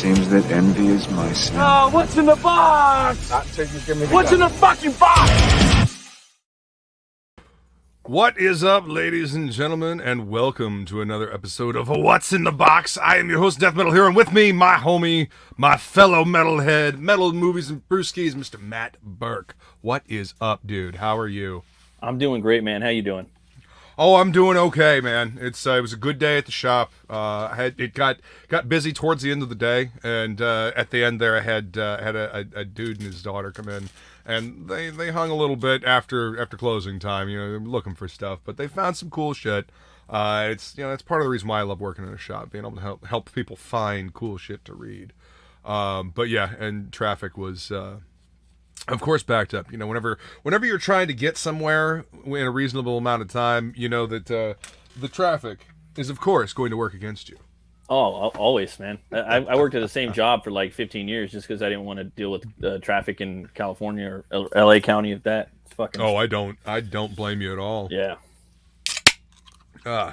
seems that envy is my sin. Oh, what's in the box? Not till you give me the What's in the fucking box? What is up, ladies and gentlemen, and welcome to another episode of What's in the Box. I am your host, DeathMetalHero, and with me, my homie, my fellow metalhead, metal movies and brewskis, Mr. Matt Burke. What is up, dude? How are you? I'm doing great, man. How you doing? Oh, I'm doing okay, man. It was a good day at the shop. It got busy towards the end of the day, and at the end there, I had a dude and his daughter come in, and they hung a little bit after closing time. You know, looking for stuff, but they found some cool shit. It's part of the reason why I love working in a shop, being able to help people find cool shit to read. But yeah, and traffic was. Of course, backed up. You know, whenever you're trying to get somewhere in a reasonable amount of time, you know that the traffic is, of course, going to work against you. Oh, always, man. I worked at the same job for like 15 years just because I didn't want to deal with traffic in California or LA County. If that fucking. Oh, I don't blame you at all. Yeah.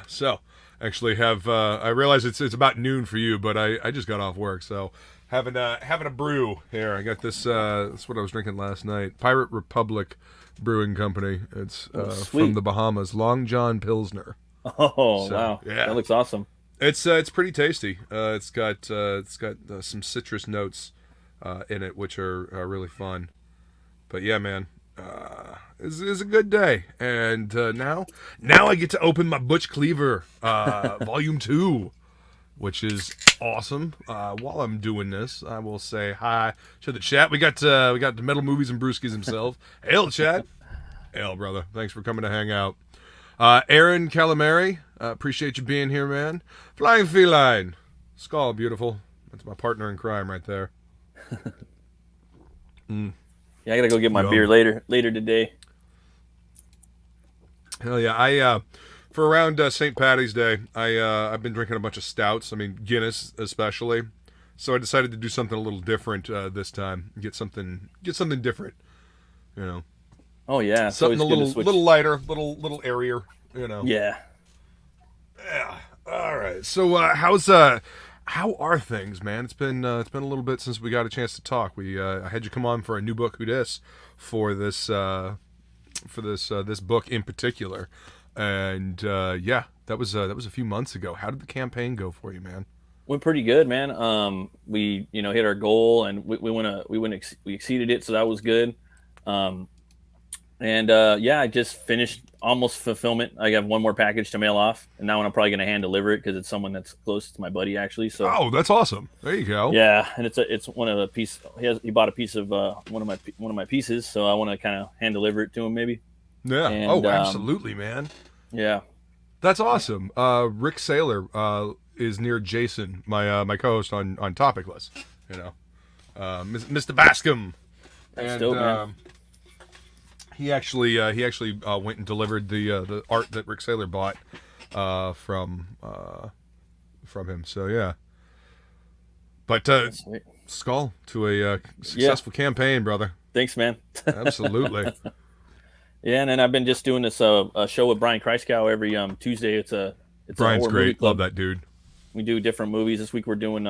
So actually I realize it's about noon for you, but I just got off work, so. Having a brew here. I got this. That's what I was drinking last night. Pirate Republic Brewing Company. It's from the Bahamas. Long John Pilsner. Oh, so, wow! Yeah, that looks awesome. It's pretty tasty. It's got some citrus notes in it, which are really fun. But yeah, man, it's a good day. And now I get to open my Butch Cleaver Volume 2. Which is awesome. While I'm doing this, I will say hi to the chat. We got the Metal Movies and Brewskis himself. Hail, chat. Hail, brother. Thanks for coming to hang out. Aaron Calamari, appreciate you being here, man. Flying Feline. Skull, beautiful. That's my partner in crime right there. Yeah, I gotta go get my beer later today. Hell yeah. For around St. Patty's Day, I've been drinking a bunch of stouts. I mean, Guinness especially. So I decided to do something a little different this time. Get something different. You know. Oh yeah, something a little lighter, little airier. You know. Yeah. Yeah. All right. So how are things, man? It's been a little bit since we got a chance to talk. I had you come on for a new book, Who Dis, for this book in particular. And yeah, that was a few months ago. How did the campaign go for you, man? Went pretty good, man. We hit our goal, and we exceeded it, so that was good. Yeah, I just finished almost fulfillment. I have one more package to mail off, and that one I'm probably gonna hand deliver it because it's someone that's close to my buddy actually. So that's awesome. There you go. Yeah, and it's one of the piece. He bought a piece of one of my pieces, so I want to kind of hand deliver it to him maybe. Yeah. And, absolutely, man. Yeah. That's awesome. Rick Saylor is near Jason, my co-host on Topicless. You know, Mr. Bascom. That's dope, man. He actually went and delivered the art that Rick Saylor bought from him. So yeah. But Skull to a successful campaign, brother. Thanks, man. Absolutely. Yeah, and then I've been just doing this show with Brian Kreischow every Tuesday. It's Brian's great. Love that dude. We do different movies. This week we're doing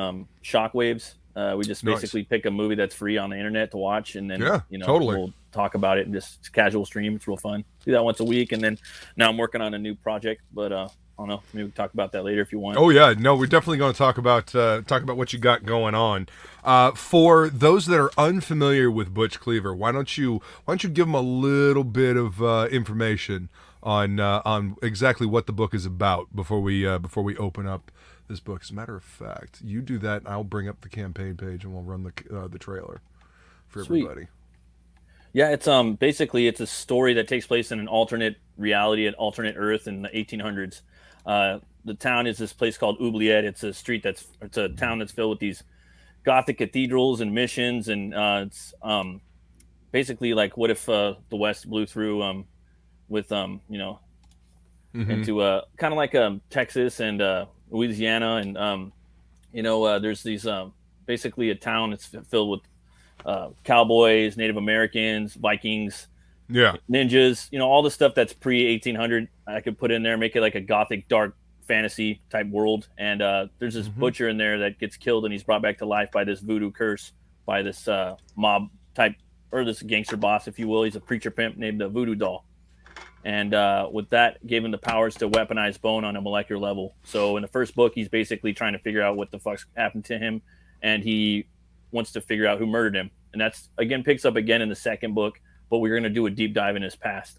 Shockwaves. We just basically pick a movie that's free on the internet to watch, and then we'll talk about it and just casual stream. It's real fun. Do that once a week, and then now I'm working on a new project, but I don't know. Maybe we can talk about that later if you want. Oh yeah, no, we're definitely going to talk about what you got going on. For those that are unfamiliar with Butch Cleaver, why don't you give them a little bit of information on exactly what the book is about before we open up this book. As a matter of fact, you do that, and I'll bring up the campaign page and we'll run the trailer for everybody. Yeah, it's basically it's a story that takes place in an alternate reality, an alternate Earth in the 1800s. The town is this place called Oubliette. It's a town that's filled with these Gothic cathedrals and missions, and it's basically like what if the West blew through with into kind of like Texas and Louisiana, and there's these basically a town that's filled with cowboys, Native Americans, Vikings, ninjas, all the stuff that's pre 1800. I could put in there, make it like a Gothic dark fantasy type world, and there's this butcher in there that gets killed, and he's brought back to life by this voodoo curse by this mob type, or this gangster boss, if you will. He's a preacher pimp named the Voodoo Doll, and with that gave him the powers to weaponize bone on a molecular level. So in the first book, he's basically trying to figure out what the fuck's happened to him, and he wants to figure out who murdered him. And that's again picks up again in the second book, but we're going to do a deep dive in his past.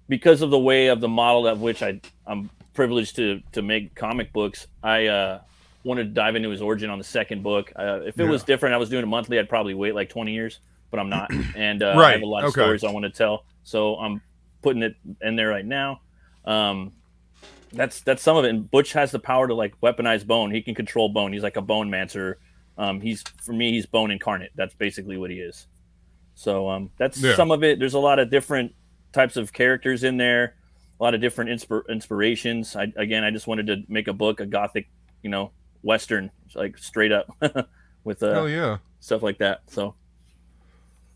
Because of the way of the model of which I'm privileged to make comic books, I wanted to dive into his origin on the second book. If it was different, I was doing it monthly, I'd probably wait like 20 years, but I'm not. And I have a lot of stories I want to tell. So I'm putting it in there right now. That's some of it. And Butch has the power to like weaponize bone. He can control bone. He's like a bone mancer. For me, he's bone incarnate. That's basically what he is. So that's some of it. There's a lot of different types of characters in there, a lot of different inspirations. I just wanted to make a book, a gothic, Western, like straight up with stuff like that. So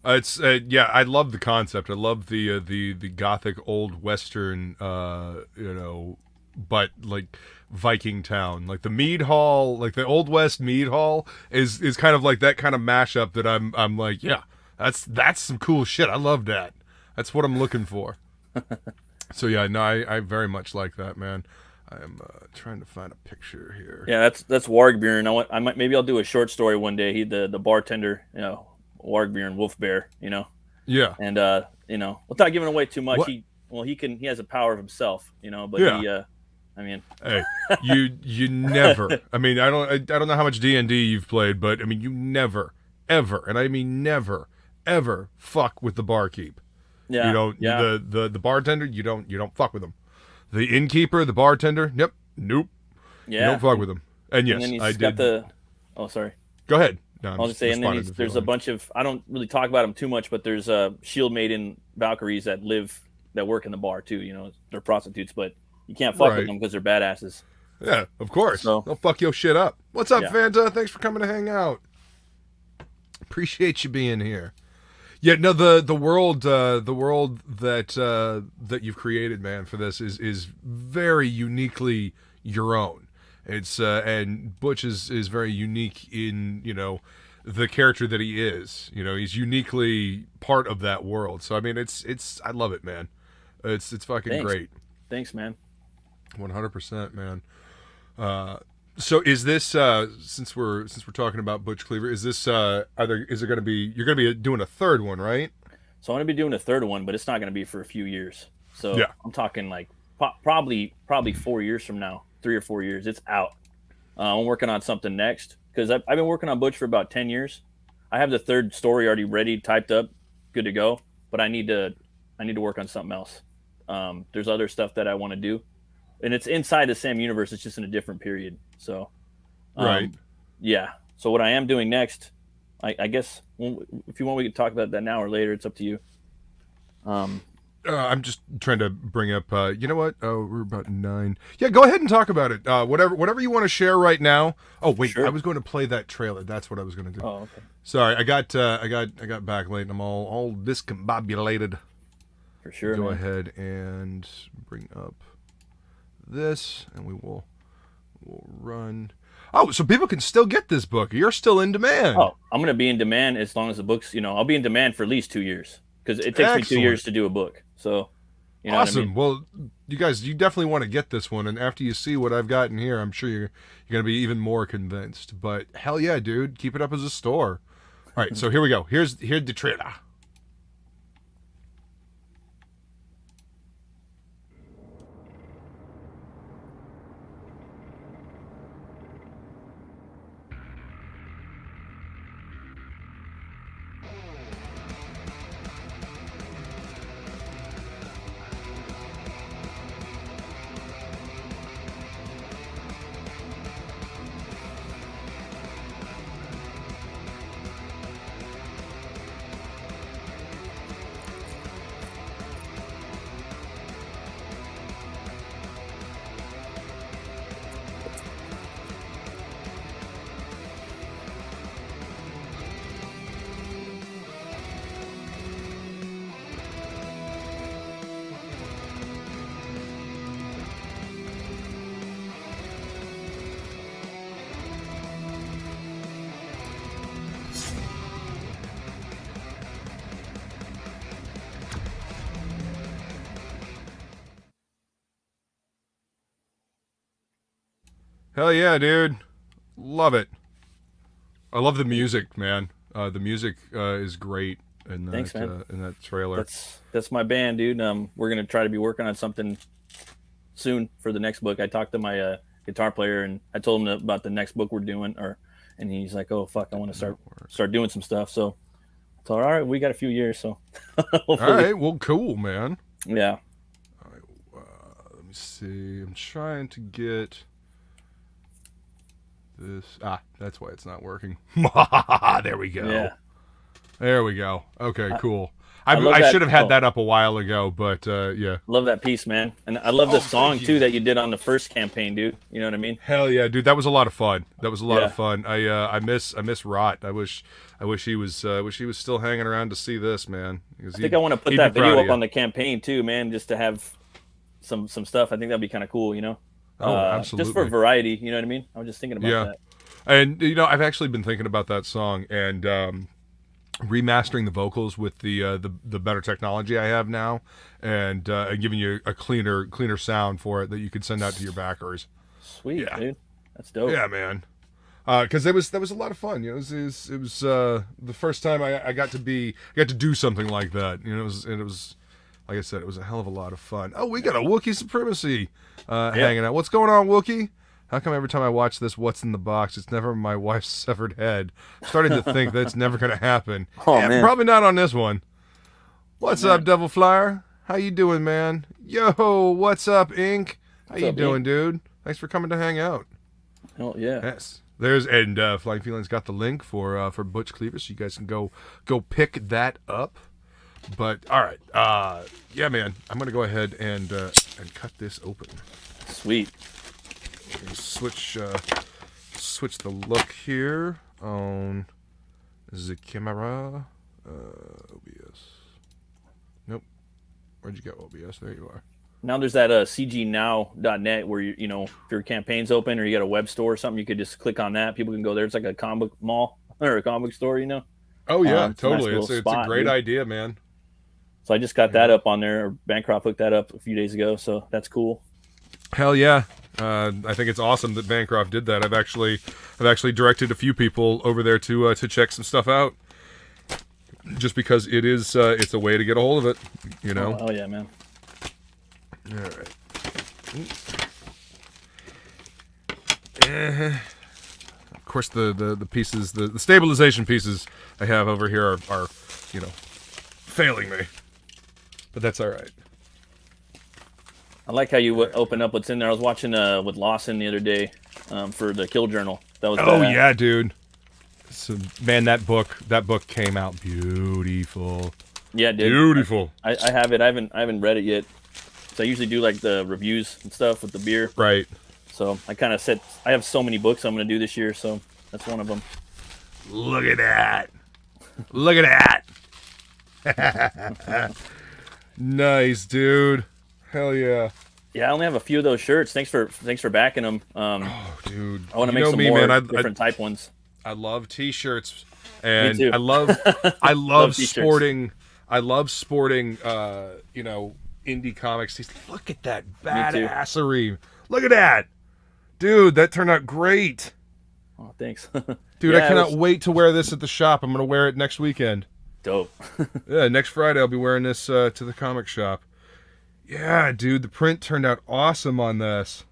it's I love the concept. I love the gothic old Western, but like Viking town, like the mead hall, like the Old West mead hall is kind of like that kind of mashup that I'm like, that's some cool shit. I love that. That's what I'm looking for. So I very much like that, man. I'm trying to find a picture here. Yeah, that's Wargbjorn. Maybe I'll do a short story one day. He the bartender, Wargbjorn, Wolf Bear, Yeah. And without giving away too much, he has a power of himself, but hey, you never. I mean, I don't know how much D&D you've played, but I mean, you never, ever, and I mean never, ever fuck with the barkeep. Yeah. The bartender, you don't fuck with them. The innkeeper, the bartender, nope. You don't fuck with them. And yes, then I did. Oh, sorry. Go ahead. No, I'll just say, and then there's a bunch of, I don't really talk about them too much, but there's shield maiden Valkyries that work in the bar too. They're prostitutes, but you can't fuck with them because they're badasses. Yeah, of course. So, they'll fuck your shit up. What's up, Fanta? Thanks for coming to hang out. Appreciate you being here. Yeah, no, the world that you've created, man, for this is very uniquely your own. It's and Butch is very unique in the character that he is. He's uniquely part of that world. So I mean, it's I love it, man. It's fucking great. Thanks, man. 100%, man. So is this since we're talking about Butch Cleaver, is this you're gonna be doing a third one, right? So I'm gonna be doing a third one, but it's not gonna be for a few years. So I'm talking like probably 4 years from now, 3 or 4 years. It's out. I'm working on something next because I've been working on Butch for about 10 years. I have the third story already ready, typed up, good to go. But I need to work on something else. There's other stuff that I want to do. And it's inside the same universe. It's just in a different period. So, right. Yeah. So what I am doing next, I guess, if you want, we can talk about that now or later. It's up to you. I'm just trying to bring up. You know what? Oh, we're about 9. Yeah, go ahead and talk about it. Whatever you want to share right now. Oh wait, sure. I was going to play that trailer. That's what I was going to do. Oh, okay. Sorry, I got back late and I'm all discombobulated. For sure. Go ahead and bring up this, and we'll run. Oh, so people can still get this book. You're still in demand. Oh, I'm going to be in demand as long as the book's, I'll be in demand for at least 2 years because it takes me 2 years to do a book. So, awesome. What I mean? Well, you guys, you definitely want to get this one, and after you see what I've got in here, I'm sure you're going to be even more convinced. But hell yeah, dude, keep it up as a store. All right, so here we go. Here's the trailer. Hell yeah, dude. Love it. I love the music, man. The music is great in that, Thanks, man. In that trailer. That's my band, dude. We're gonna try to be working on something soon for the next book. I talked to my guitar player and I told him about the next book we're doing, and he's like, "Oh fuck, I want to start doing some stuff." So I told her, all right, we got a few years, so. All right, well, cool, man. Yeah. All right, let me see. I'm trying to get this. That's why it's not working. There we go. Yeah. There we go. Okay, cool. I I should have had that up a while ago, but yeah. Love that piece, man. And I love the song too that you did on the first campaign, dude. You know what I mean? Hell yeah, dude. That was a lot of fun. That was a lot of fun. I miss Rot. I wish he was still hanging around to see this, man. I think I want to put that video up on the campaign too, man, just to have some stuff. I think that'd be kind of cool, you know? Oh, absolutely. Just for variety, you know what I mean? I was just thinking about that. And you know, I've actually been thinking about that song and remastering the vocals with the better technology I have now, and giving you a cleaner sound for it that you could send out to your backers. Sweet, dude. That's dope. Yeah, man. Because that was a lot of fun. You know, it was the first time I got to do something like that. You know, it was like I said, it was a hell of a lot of fun. Oh, we got a Wookiee Supremacy hanging out. What's going on, Wookiee? How come every time I watch this What's in the Box, it's never my wife's severed head? I'm starting to think that's never going to happen. Oh, man. Probably not on this one. What's up, Devil Flyer? How you doing, man? Yo, what's up, Ink? How you doing, dude? Thanks for coming to hang out. Oh, yeah. Yes. Flying Feline's got the link for Butch Cleaver, so you guys can go pick that up. But all right, yeah, man, I'm gonna go ahead and cut this open. Sweet. Switch the look here on the camera. OBS. Nope. Where'd you go, OBS? There you are. Now there's that cgnow.net where you know, if your campaign's open or you got a web store or something, you could just click on that. People can go there. It's like a comic book mall or a comic book store, you know. Oh yeah, totally. Nice It's a great idea, man. So I just got that up on there. Bancroft hooked that up a few days ago, so that's cool. Hell yeah. I think it's awesome that Bancroft did that. I've actually directed a few people over there to check some stuff out, just because it's a way to get a hold of it, you know. Oh yeah, man. All right. Of course, the pieces, the stabilization pieces I have over here are you know, failing me, but that's all right. I like how you open up what's in there. I was watching with Lawson the other day for the Kill Journal. That was yeah, dude. So man, that book came out beautiful. Yeah, dude. Beautiful. I have it. I haven't read it yet. So I usually do like the reviews and stuff with the beer. Right. So I kind of said I have so many books I'm going to do this year, so that's one of them. Look at that. Look at that. Nice, dude. Hell yeah. Yeah, I only have a few of those shirts. Thanks for backing them. Oh, dude. I want to make some more different type ones. I love t-shirts, and Me too. I love sporting. T-shirts. I love sporting. You know, indie comics. Look at that badassery. Look at that, dude. That turned out great. Oh, thanks. Dude, I cannot wait to wear this at the shop. I'm gonna wear it next weekend. Dope. Yeah, next Friday I'll be wearing this to the comic shop. Yeah, dude, the print turned out awesome on this.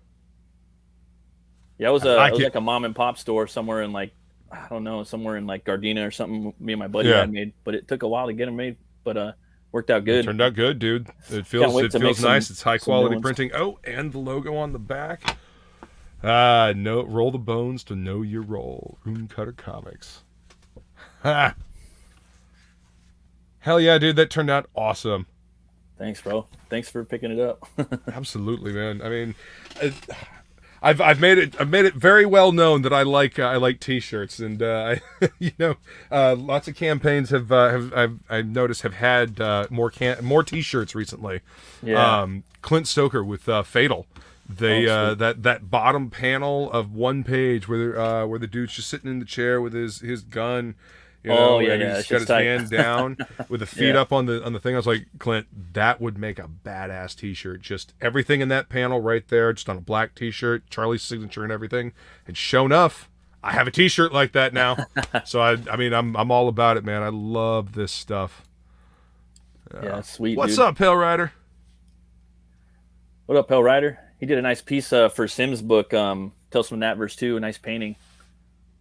Yeah, it was like a mom and pop store somewhere in like, I don't know, somewhere in like Gardena or something. Me and my buddy had made, but it took a while to get them made. But worked out good. It turned out good, dude. It feels nice. It's high quality printing. Oh, and the logo on the back. No, roll the bones to know your role. Rune Cutter Comics. Ha! Hell yeah, dude, that turned out awesome. Thanks, bro. Thanks for picking it up. Absolutely, man. I mean, I've made it very well known that I like t-shirts, and you know, lots of campaigns I've noticed have had more t-shirts recently. Yeah. Clint Stoker with Fatal. They that bottom panel of one page where the dude's just sitting in the chair with his gun. You know, yeah, and yeah. he's got his hand down with the feet up on the thing. I was like, Clint, that would make a badass T-shirt. Just everything in that panel right there, just on a black T-shirt, Charlie's signature and everything. And sure enough, I have a T-shirt like that now. So I mean, I'm all about it, man. I love this stuff. Yeah, sweet. What's dude. up, Pale Rider? What up, Pale Rider? He did a nice piece for Sim's book, Tales from That Verse 2, a nice painting.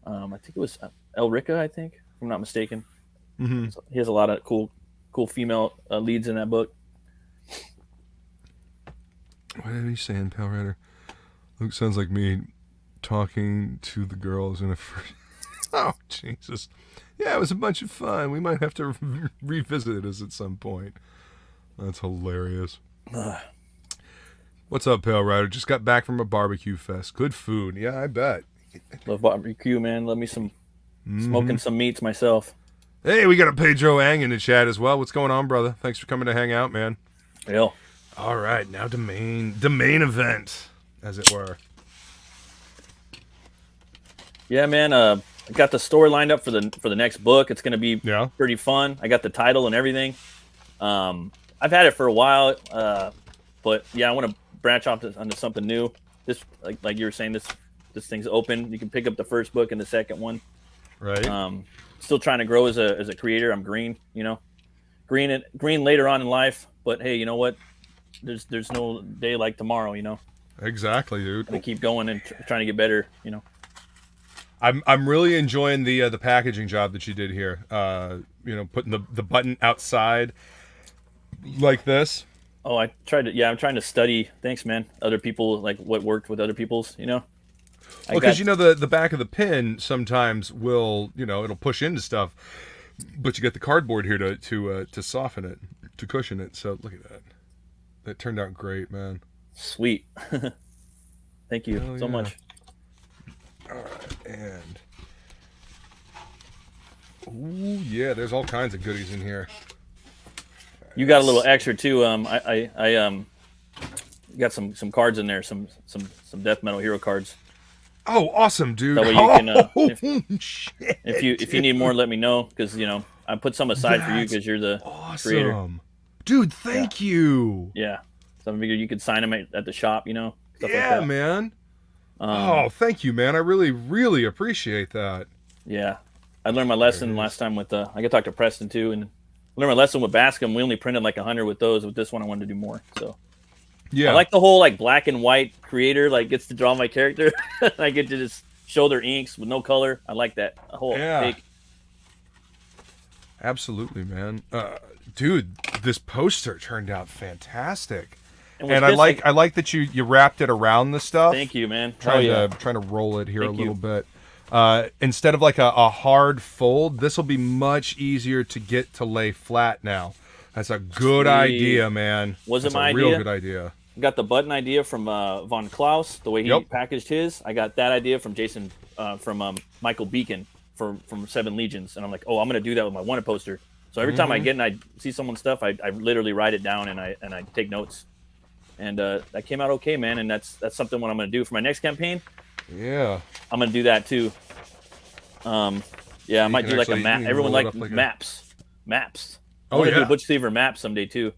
I think it was Elrica, I think, if I'm not mistaken. Mm-hmm. So he has a lot of cool female leads in that book. What are you saying, Pale Rider? Luke sounds like me talking to the girls in a oh, Jesus. Yeah, it was a bunch of fun. We might have to revisit this at some point. That's hilarious. What's up, Pale Rider? Just got back from a barbecue fest. Good food. Yeah, I bet. Love barbecue, man. Love me some smoking some meats myself. Hey, we got a Pedro Ang in the chat as well. What's going on, brother? Thanks for coming to hang out, man. Yeah. All right, now the main event, as it were. Yeah, man. I got the story lined up for the next book. It's gonna be pretty fun. I got the title and everything. I've had it for a while, but yeah, I want to branch off onto something new. This, like you were saying, this thing's open. You can pick up the first book and the second one. Right. Still trying to grow as a creator. I'm green, you know, green later on in life. But hey, you know what? There's no day like tomorrow, you know. Exactly, dude. We keep going and trying to get better, you know. I'm really enjoying the packaging job that you did here. You know, putting the button outside like this. Oh, I'm trying to study. Thanks, man. Other people, like what worked with other people's, you know. Well, because you know the back of the pin sometimes will, you know, it'll push into stuff, but you get the cardboard here to soften it, to cushion it. So look at that. That turned out great, man. Sweet. Thank you so much. All right, and ooh, yeah, there's all kinds of goodies in here. You got a little extra too. I got some cards in there, some DeathMetalHero cards. Oh, awesome, dude! That way you can, shit, if you need more, let me know, because you know I put some aside for you because you're the creator. Dude, thank you. Yeah, so I figured you could sign them at the shop, you know. Stuff yeah, like that. man. Oh, thank you, man. I really appreciate that. Yeah, I learned my lesson last time with I got to talk to Preston too, and I learned my lesson with Bascom. We only printed like 100 with those. With this one, I wanted to do more. So yeah, I like the whole like black and white creator like gets to draw my character. I get to just show their inks with no color. I like that whole take. Absolutely, man. Dude, this poster turned out fantastic. And I like that you wrapped it around the stuff. Trying to roll it here a little bit. Instead of like a hard fold, this will be much easier to get to lay flat now. That's a good idea, man. Was it my idea? Real good idea. Got the button idea from Von Klaus, the way he packaged his. I got that idea from Jason, from Michael Beacon from Seven Legions, and I'm like, oh, I'm gonna do that with my wanted poster. So every time I get and I see someone's stuff, I literally write it down and I take notes. And that came out okay, man. And that's something what I'm going to do for my next campaign. Yeah. I'm going to do that too. Yeah, I might do like a map. Everyone likes maps. Maps. I want to do a Butch Cleaver map someday too.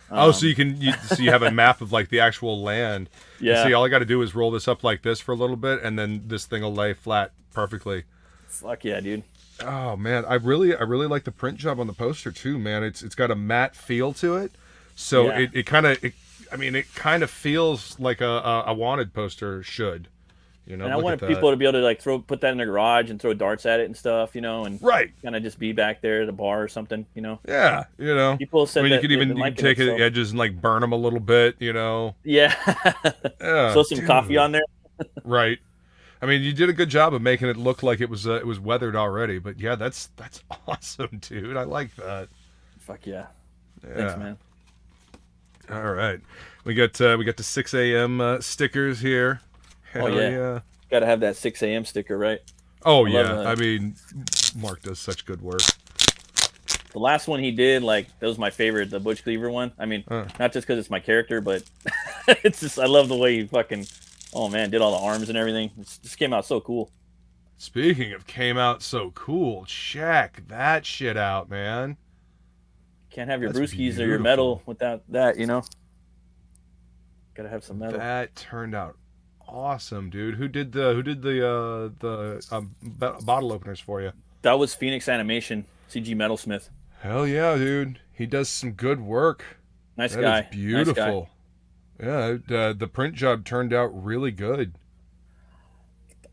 So you have a map of like the actual land. Yeah. See, all I got to do is roll this up like this for a little bit, and then this thing will lay flat perfectly. Fuck yeah, dude. Oh man, I really like the print job on the poster too, man. It's got a matte feel to it, so it kind of feels like a wanted poster should, you know. And I want people to be able to like put that in their garage and throw darts at it and stuff, you know, and kind of just be back there at a bar or something, you know. Yeah, you know. People said you could even take the edges and like burn them a little bit, you know. Yeah. Throw some coffee on there. Right. I mean, you did a good job of making it look like it was weathered already, but yeah, that's awesome, dude. I like that. Fuck yeah. Thanks, man. All right, we got the 6 a.m. Stickers here. Hell yeah. Gotta have that 6 a.m. sticker, right? Oh yeah. I mean, Mark does such good work. The last one he did, like, that was my favorite, the Butch Cleaver one. I mean, not just because it's my character, but it's just I love the way he fucking. Oh man, did all the arms and everything. It just came out so cool. Speaking of came out so cool, check that shit out, man. Can't have your That's brewskis or your beautiful. metal without that, you know. Gotta have some metal. That turned out awesome, dude. Who did the bottle openers for you? That was Phoenix Animation, CG Metalsmith. Hell yeah, dude. He does some good work. Nice That guy. is beautiful. Nice guy. Yeah, the print job turned out really good.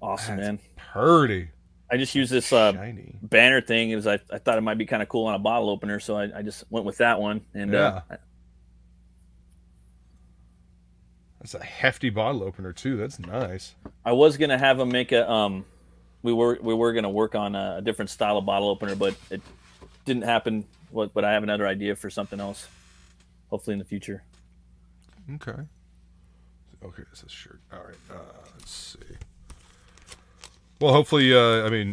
Awesome, That's man. Purdy. I just used this Shiny. banner thing. It was I thought it might be kind of cool on a bottle opener, so I just went with that one. And Yeah. That's a hefty bottle opener too. That's nice. I was gonna have him make a we were gonna work on a different style of bottle opener, but it didn't happen. But I have another idea for something else, hopefully in the future. Okay. Okay, this is shirt. All right. Let's see. Well, hopefully,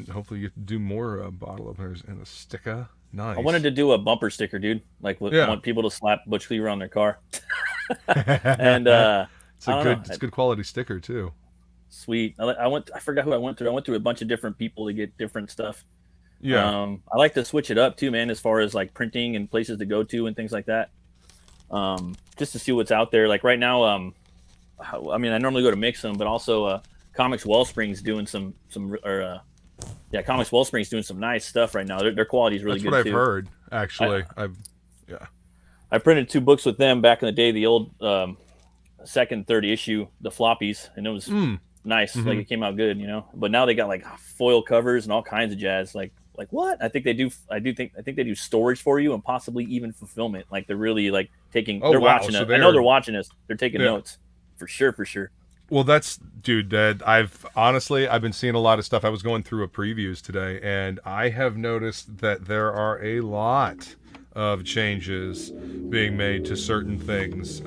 hopefully you do more bottle openers and a sticker. Nice. I wanted to do a bumper sticker, dude. Like, I want people to slap Butch Cleaver on their car. And it's a good quality sticker too. Sweet. I forgot who I went through. I went through a bunch of different people to get different stuff. Yeah. I like to switch it up too, man, as far as like printing and places to go to and things like that. Just to see what's out there. Like right now, I normally go to Mix'em, but also Comics Wellspring's doing Comics Wellspring's doing some nice stuff right now. Their quality is really good too. That's what I've heard, actually. I printed 2 books with them back in the day, the old second, third issue, the floppies, and it was nice. Mm-hmm. Like it came out good, you know. But now they got like foil covers and all kinds of jazz. Like what? I think they do storage for you and possibly even fulfillment. Like they're really like taking. Oh, they're wow. watching So us. I know they're watching us. They're taking notes for sure. Well, dude, I've been seeing a lot of stuff. I was going through a previews today, and I have noticed that there are a lot of changes being made to certain things,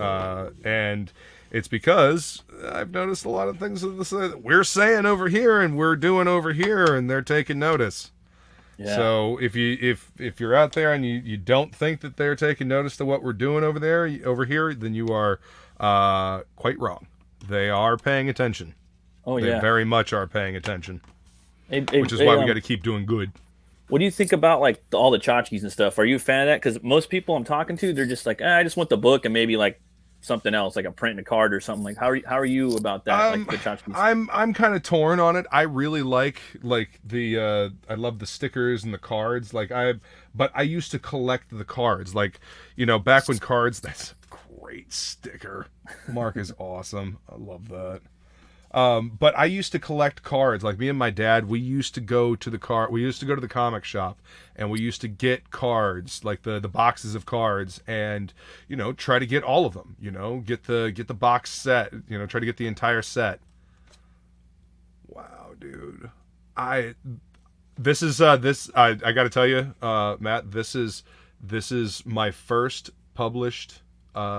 and it's because I've noticed a lot of things that we're saying over here and we're doing over here, and they're taking notice. Yeah. So if you're out there and you don't think that they're taking notice to what we're doing over here, then you are quite wrong. They are paying attention. Oh, yeah. They very much are paying attention. Which is why we got to keep doing good. What do you think about like all the tchotchkes and stuff? Are you a fan of that? Because most people I'm talking to, they're just like, I just want the book and maybe like something else, like a print and a card or something. Like, how are you about that? Like the tchotchkes? I'm kind of torn on it. I really like the I love the stickers and the cards. But I used to collect the cards. Like, you know, back when cards. That's a great sticker. Mark is awesome. I love that. But I used to collect cards. Like me and my dad, we used to go to the comic shop and we used to get cards, like the boxes of cards, and you know, try to get all of them, you know, get the box set, you know, try to get the entire set. Wow, dude. I got to tell you, Matt, this is my first published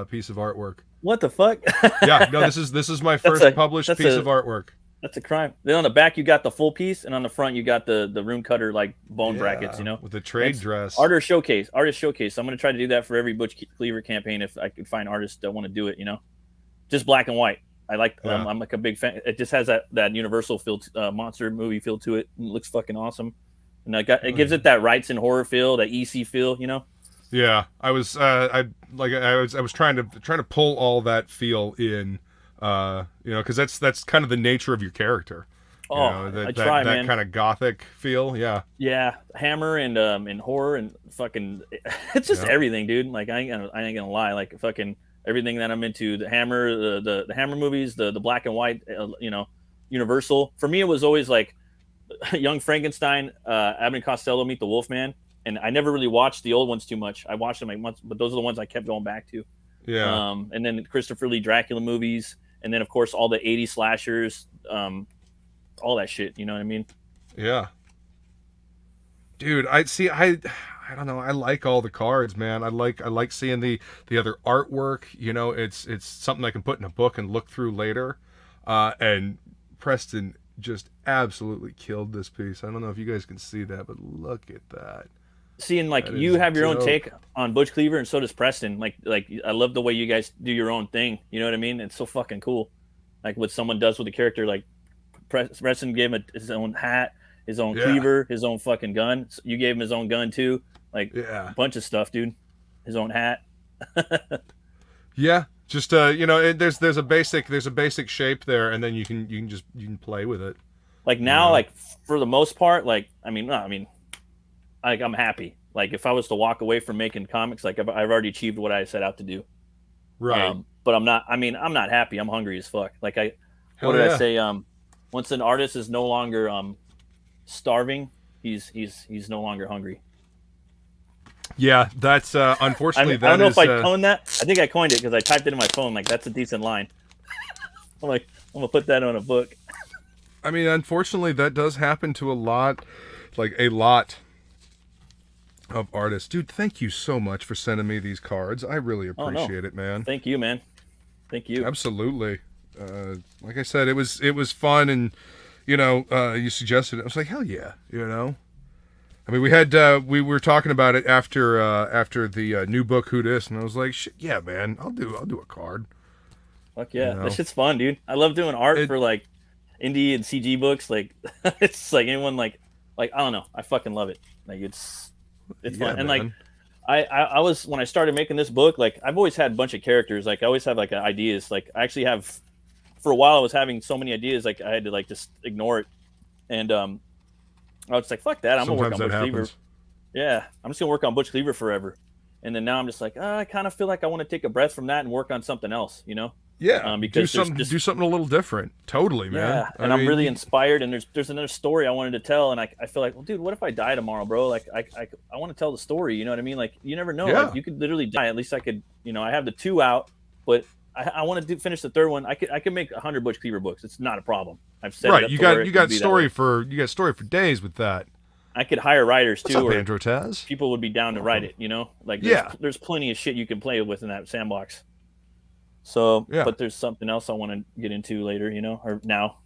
piece of artwork. What the fuck? Yeah, no, this is my first published piece of artwork. That's a crime. Then on the back you got the full piece, and on the front you got the room cutter like bone brackets, you know, with the trade dress. Artist showcase. So I'm gonna try to do that for every Butch Cleaver campaign if I can find artists that want to do it. You know, just black and white. I like. Yeah. I'm like a big fan. It just has that Universal feel, monster movie feel to it. It looks fucking awesome, and it gives it that rights and horror feel, that EC feel. You know. Yeah, I was trying to pull all that feel in, you know, because that's kind of the nature of your character. You know, that kind of gothic feel. Yeah. Yeah, Hammer and horror and fucking, it's just everything, dude. Like I ain't gonna lie, like fucking everything that I'm into. The Hammer, the Hammer movies, the black and white, you know, Universal. For me, it was always like Young Frankenstein, Abbott and Costello Meet the Wolfman. And I never really watched the old ones too much. I watched them like months, but those are the ones I kept going back to. Yeah. And then Christopher Lee Dracula movies, and then of course all the 80s slashers, all that shit. You know what I mean? Yeah. Dude, I don't know. I like all the cards, man. I like seeing the other artwork. You know, it's something I can put in a book and look through later. And Preston just absolutely killed this piece. I don't know if you guys can see that, but look at that. Seeing like you have your own take on Butch Cleaver, and so does Preston. Like I love the way you guys do your own thing. You know what I mean? It's so fucking cool. Like what someone does with a character. Like Preston gave him his own hat. his own Yeah. cleaver, his own fucking gun. You gave him his own gun too, like Yeah. a bunch of stuff, dude. His own hat. Yeah, just there's a basic shape there, and then you can play with it. Like now, like for the most part, like like I'm happy. Like if I was to walk away from making comics, like I've already achieved what I set out to do. Right. But I'm not. I'm not happy. I'm hungry as fuck. Like I Hell I yeah. say? Once an artist is no longer starving, he's no longer hungry. Yeah, that's unfortunately I don't know that if I is, coined that. I think I coined it because I typed it in my phone. Like that's a decent line. I'm like, I'm gonna put that on a book. I mean, unfortunately, that does happen to a lot of artists. Dude, thank you so much for sending me these cards. I really appreciate it, man. Thank you, man. Thank you. Absolutely. Like I said, it was fun, and you suggested it. I was like, hell yeah, I mean, we were talking about it after the new book Who Dis, and I was like, shit, yeah, man, I'll do a card. Fuck yeah, that shit's fun, dude. I love doing art for like indie and CG books. Like it's like anyone like I don't know. I fucking love it. Like it's fun. And like I was when I started making this book, like I've always had a bunch of characters. Like I always have like ideas. Like I actually have for a while I was having so many ideas like I had to like just ignore it. And I was like, fuck that. I'm gonna work on Butch Cleaver. Yeah, I'm just gonna work on Butch Cleaver forever. And then now I'm just like, I kind of feel like I want to take a breath from that and work on something else, Yeah, because do something a little different. Totally, man. Yeah, and I'm really inspired. And there's another story I wanted to tell, and I feel like, well, dude, what if I die tomorrow, bro? Like I want to tell the story. You know what I mean? Like you never know. Yeah. Like you could literally die. At least I could. I have the 2 out, but I want to finish the 3rd one. I could make 100 Butch Cleaver books. It's not a problem. I've set right. It up You got story for days with that. I could hire writers What's too, up, or Andrew Taz? people would be down to write it. Like there's plenty of shit you can play with in that sandbox. So, but there's something else I want to get into later, or now.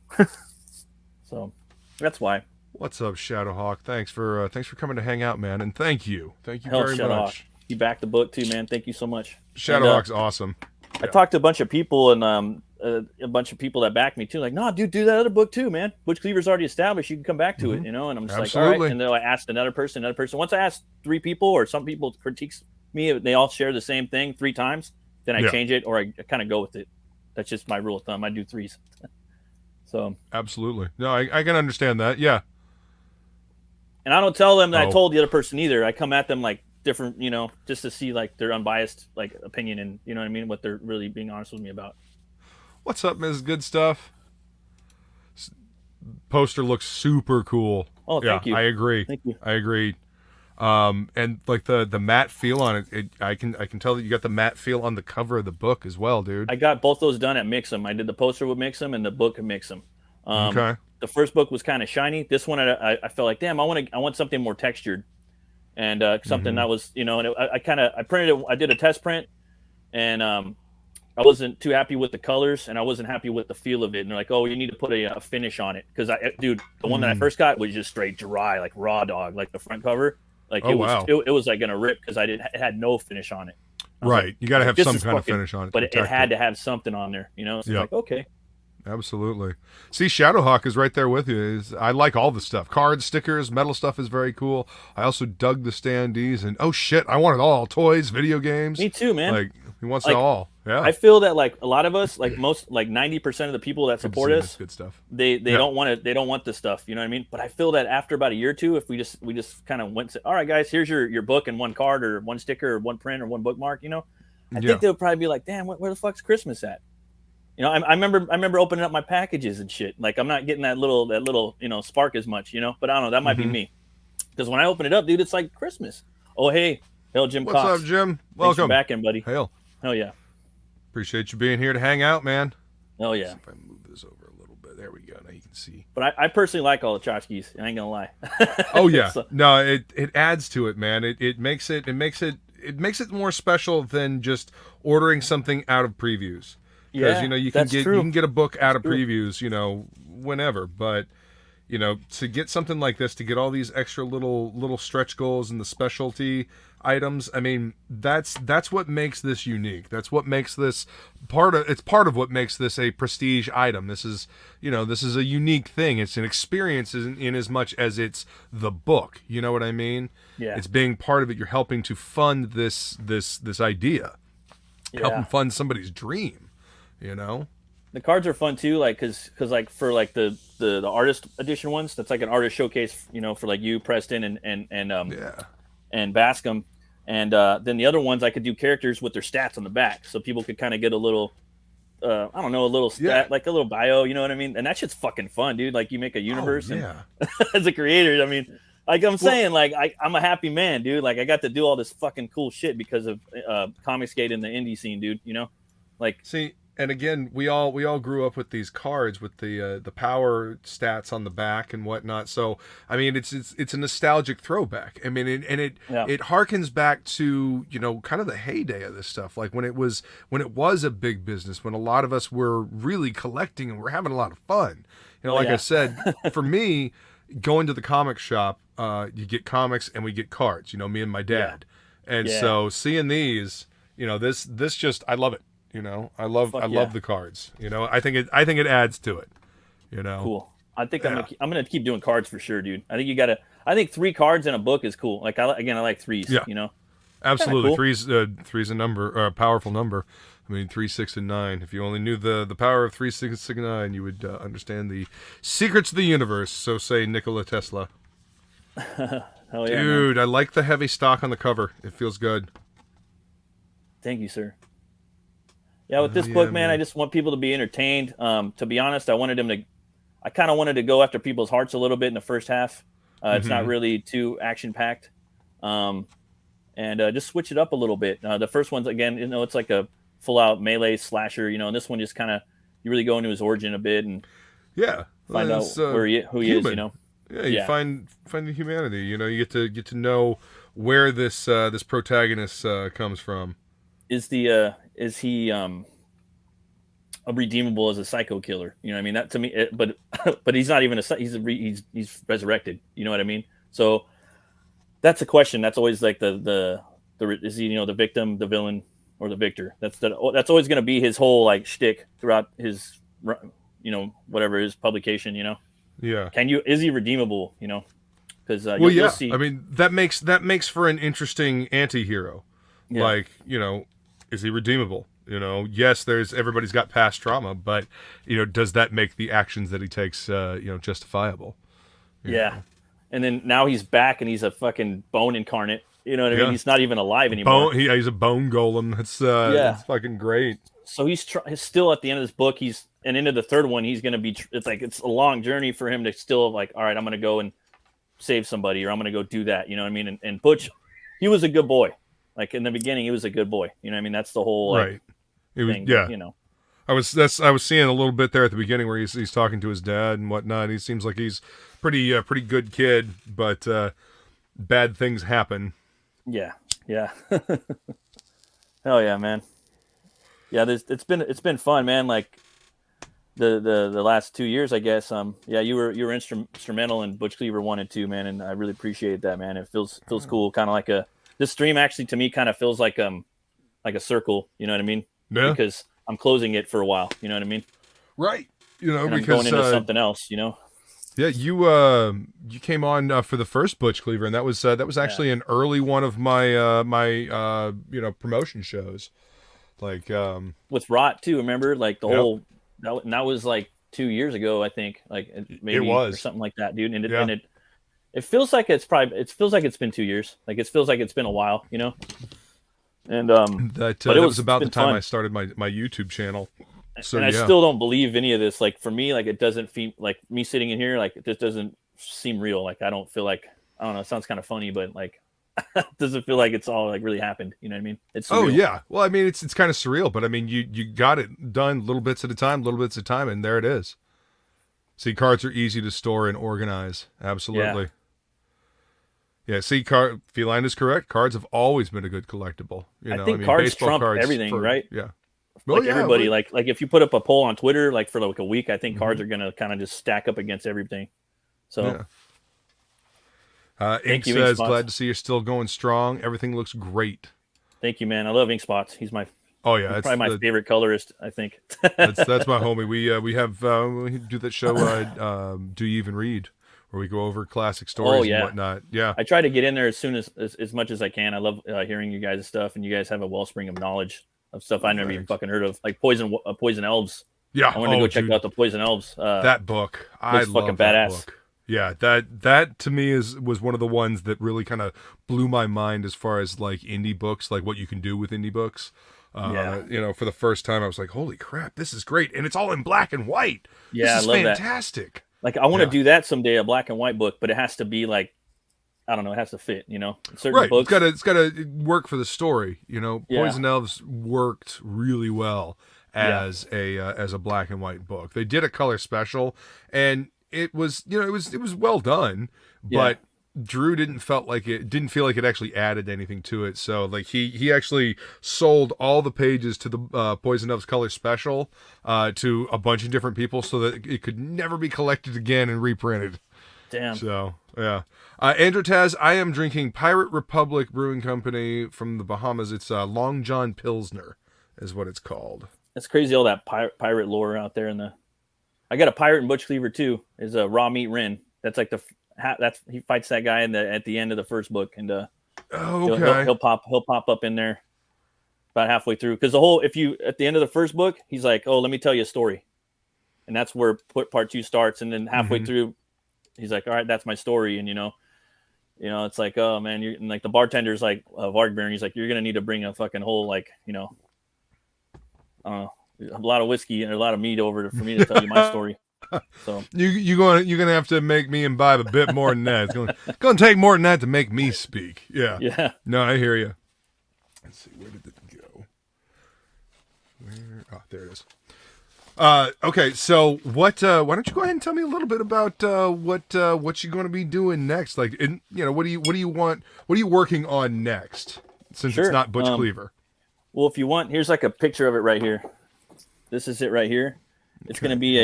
So that's why. What's up, Shadowhawk? Thanks for coming to hang out, man, and thank you very Shadowhawk. much. You backed the book too, man. Thank you so much. Shadowhawk's awesome. I talked to a bunch of people, and a bunch of people that backed me too. Like, no, dude, do that other book too, man. Butch Cleaver's already established. You can come back to it, And I'm just like, all right. And then I asked another person. Once I asked 3 people, or some people critiques me, they all share the same thing 3 times. Then I change it, or I kind of go with it. That's just my rule of thumb. I do 3s. So absolutely, no, I can understand that. Yeah. And I don't tell them that I told the other person either. I come at them like different, just to see like their unbiased like opinion, and you know what I mean, what they're really being honest with me about. What's up, Ms. Good Stuff? Poster looks super cool. Oh, thank you. I agree. Thank you. I agree. And like the matte feel on it, I can tell that you got the matte feel on the cover of the book as well, dude. I got both those done at Mix'em. I did the poster with Mix'em and the book at Mix'em. Okay. The first book was kind of shiny. This one, I felt like, damn, I want something more textured, and something that was, and I printed it. I did a test print, and I wasn't too happy with the colors, and I wasn't happy with the feel of it. And they're like, oh, you need to put a finish on it, because the one that I first got was just straight dry, like raw dog, like the front cover. Like it was like gonna rip because it had no finish on it. Right, like, you got to have some kind of finish on it, but it had to have something on there, So like, okay, absolutely. See, Shadowhawk is right there with you. I like all the stuff, cards, stickers, metal stuff is very cool. I also dug the standees, and oh shit, I want it all: toys, video games. Me too, man. Like he wants it all. Yeah, I feel that like a lot of us, like 90% of the people that support us, good stuff. They don't want it. They don't want this stuff. You know what I mean? But I feel that after about a year or two, if we just kind of went, all right, guys, here's your book and 1 card or 1 sticker or 1 print or 1 bookmark. I think they would probably be like, damn, where the fuck's Christmas at? I remember opening up my packages and shit. Like I'm not getting that little spark as much. But I don't know. That might be me. Because when I open it up, dude, it's like Christmas. Oh hey, Jim. What's Cox. up, Jim? Thanks Welcome for back in, buddy. Hell yeah. Appreciate you being here to hang out, man. Oh yeah. Let's see if I move this over a little bit. There we go. Now you can see. But I personally like all the tchotchkes. I ain't gonna lie. Oh yeah. No, it adds to it, man. It makes it more special than just ordering something out of previews. Because you can get a book out of previews, whenever. But you know, to get something like this, to get all these extra little stretch goals and the specialty items, I mean, that's what makes this unique. That's what makes this part of what makes this a prestige item. This is, you know, this is a unique thing. It's an experience in as much as it's the book. You know what I mean? Yeah. It's being part of it. You're helping to fund this idea. Yeah. Helping fund somebody's dream, you know? The cards are fun too, like because like for like the artist edition ones, that's like an artist showcase, you know, for like you, Preston, and Bascom, and then the other ones I could do characters with their stats on the back, so people could kind of get a little, I don't know, a little stat, like a little bio, you know what I mean? And that shit's fucking fun, dude. Like you make a universe, and as a creator, I mean, like I'm saying, like I'm a happy man, dude. Like I got to do all this fucking cool shit because of Comicsgate and the indie scene, dude. You know, like see. And again, we all grew up with these cards with the power stats on the back and whatnot. So I mean, it's a nostalgic throwback. I mean, it harkens back to, you know, kind of the heyday of this stuff, like when it was a big business, when a lot of us were really collecting and we're having a lot of fun. You know, I said, for me, going to the comic shop, you get comics and we get cards. You know, me and my dad, and so seeing these, you know, this just, I love it. You know, I love the cards. You know, I think it adds to it. You know, cool. I think I'm gonna keep doing cards for sure, dude. I think I think 3 cards in a book is cool. Like I like threes. Yeah. You know, absolutely. Cool. Three's a number, a powerful number. I mean, 3, 6, and 9. If you only knew the power of 3, 6, and 9, you would understand the secrets of the universe. So say Nikola Tesla. Hell yeah, dude, man. I like the heavy stock on the cover. It feels good. Thank you, sir. Yeah, with this book, man, I just want people to be entertained. To be honest, I kind of wanted to go after people's hearts a little bit in the first half. It's not really too action-packed. And just switch it up a little bit. The first one's, again, you know, it's like a full-out melee slasher, you know, and this one just kind of, you really go into his origin a bit and find out who he is, you know. Yeah, you find the humanity, you know, you get to know where this protagonist comes from. Is he redeemable as a psycho killer? You know what I mean? That to me, but he's not even he's resurrected. You know what I mean? So that's a question. That's always like the is he, you know, the victim, the villain, or the victor? That's always going to be his whole like shtick throughout his, you know, whatever his publication. You know? Yeah. Is he redeemable? You know? Because you'll see. I mean, that makes for an interesting anti-hero. Yeah. Like, you know, is he redeemable? You know, yes, everybody's got past trauma, but, you know, does that make the actions that he takes, you know, justifiable? You know? And then now he's back and he's a fucking bone incarnate. You know what I mean? He's not even alive anymore. He's a bone golem. That's fucking great. So he's still at the end of this book. And into the third one, he's going to be, it's a long journey for him to still like, all right, I'm going to go and save somebody, or I'm going to go do that. You know what I mean? And Butch, he was a good boy. Like in the beginning, he was a good boy. You know what I mean? That's the whole right. It was, thing, you know. I was seeing a little bit there at the beginning where he's talking to his dad and whatnot. He seems like he's pretty good kid, but bad things happen. Yeah. Hell yeah, man. Yeah, it's been fun, man. Like the last 2 years, I guess. You were instrumental in Butch Cleaver 1 and 2, man, and I really appreciate that, man. It feels cool, kind of like this stream actually to me kind of feels like a circle, you know what I mean? Yeah. Because I'm closing it for a while, you know what I mean? Right. You know, and because I'm going into something else, you know. Yeah, you came on for the first Butch Cleaver, and that was actually an early one of my you know, promotion shows, like with Rot too. Remember, like the whole that was like 2 years ago, I think, like maybe it was or something like that, dude. And it feels like it's been 2 years. Like it feels like it's been a while, you know. And that was about the time I started my YouTube channel. So and I still don't believe any of this. Like for me, like it doesn't feel like me sitting in here. Like it just doesn't seem real. Like I don't feel like, I don't know. It sounds kind of funny, but like it doesn't feel like it's all like really happened. You know what I mean? It's surreal. Oh yeah. Well, I mean, it's kind of surreal, but I mean, you got it done little bits at a time, and there it is. See, cards are easy to store and organize. Absolutely. Yeah. See, Feline is correct. Cards have always been a good collectible. You know, I think cards trump everything, right? Yeah. Like everybody, like if you put up a poll on Twitter, like for like a week, I think cards are gonna kind of just stack up against everything. So Ink thank you, says, Inkspots. glad to see you're still going strong. Everything looks great. Thank you, man. I love Inkspots. He's He's probably my favorite colorist, I think. that's my homie. We do that show. Do you even read? Where we go over classic stories and whatnot. Yeah, I try to get in there as soon as much as I can. I love hearing you guys' stuff, and you guys have a wellspring of knowledge of stuff I never even fucking heard of, like Poison Elves. Yeah, I wanted to go check out the Poison Elves. That book, I love fucking that badass. book. Yeah, that to me was one of the ones that really kind of blew my mind as far as like indie books, like what you can do with indie books. You know, for the first time, I was like, "Holy crap, this is great!" And it's all in black and white. Yeah, this is I love fantastic. That. Like, I want to do that someday, a black and white book, but it has to be like, I don't know, it has to fit, you know. Certain books, it's gotta work for the story. You know, Poison Elves worked really well as a black and white book. They did a color special, and it was well done, but Drew didn't feel like it actually added anything to it. So like he actually sold all the pages to the Poison Elves color special to a bunch of different people so that it could never be collected again and reprinted. Damn. So yeah. Andrew Taz, I am drinking Pirate Republic Brewing Company from the Bahamas. It's Long John Pilsner is what it's called. It's crazy all that pirate lore out there I got a pirate in Butch Cleaver too. Is a raw meat Rin. That's like he fights that guy at the end of the first book, and he'll pop up in there about halfway through, because at the end of the first book, he's like, "Oh, let me tell you a story," and that's where part 2 starts, and then halfway through, he's like, "All right, that's my story," and you know, it's like, oh man, and like the bartender's like Vargbeer, he's like, "You're gonna need to bring a fucking whole a lot of whiskey and a lot of meat over for me to tell you my story." So you're gonna have to make me imbibe a bit more than that. It's gonna take more than that to make me speak. Yeah. Yeah. No, I hear you. Let's see, where did it go? There it is. Okay, so what? Why don't you go ahead and tell me a little bit about what you're going to be doing next? Like, what do you want? What are you working on next? Since it's not Butch Cleaver. Well, if you want, here's like a picture of it right here. This is it right here. It's going to be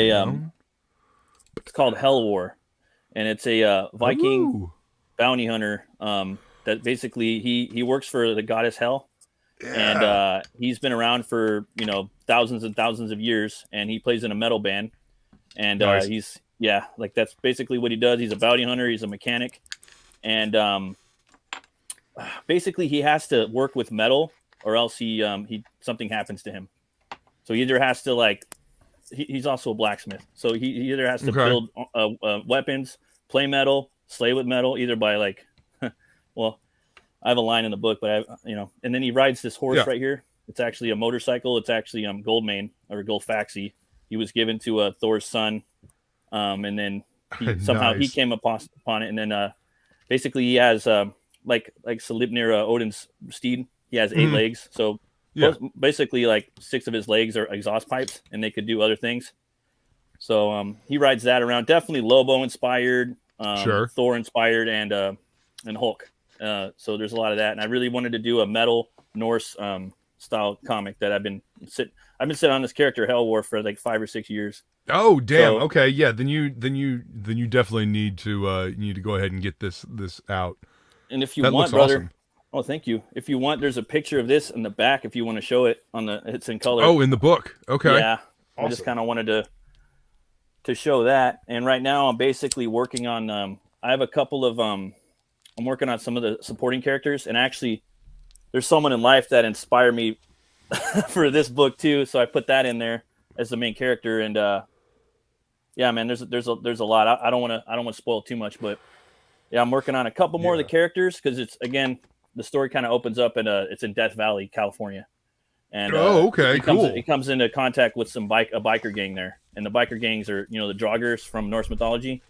it's called Hell War, and it's a Viking bounty hunter that basically he works for the goddess Hel, and he's been around for thousands and thousands of years, and he plays in a metal band, and nice. That's basically what he does. He's a bounty hunter. He's a mechanic, and basically he has to work with metal, or else something happens to him. So he either has to he's also a blacksmith. So he either has to build weapons, play metal, slay with metal, either by well, I have a line in the book, but and then he rides this horse right here. It's actually a motorcycle. It's actually Goldmane or Goldfaxi. He was given to Thor's son, and then somehow he came upon it, and then basically he has like Sleipnir, Odin's steed. He has 8 legs, so. Yeah. Basically, 6 of his legs are exhaust pipes, and they could do other things. So he rides that around. Definitely Lobo inspired, Thor inspired, and Hulk. So there's a lot of that. And I really wanted to do a metal Norse style comic that I've been sitting on this character Hell War for 5 or 6 years. Oh damn! Okay, yeah. Then you definitely need to go ahead and get this out. And if you want, brother. Awesome. Oh, thank you. If you want, there's a picture of this in the back. If you want to show it it's in color. Oh, in the book. Okay. Yeah. Awesome. I just kind of wanted to show that. And right now I'm basically working on, I have a couple of, I'm working on some of the supporting characters, and actually there's someone in life that inspired me for this book too. So I put that in there as the main character. And, yeah, man, there's a lot. I don't want to spoil too much, but yeah, I'm working on a couple more of the characters. 'Cause it's, again, the story kind of opens up it's in Death Valley, California, and he comes into contact with a biker gang there, and the biker gangs are the Draugrs from Norse mythology.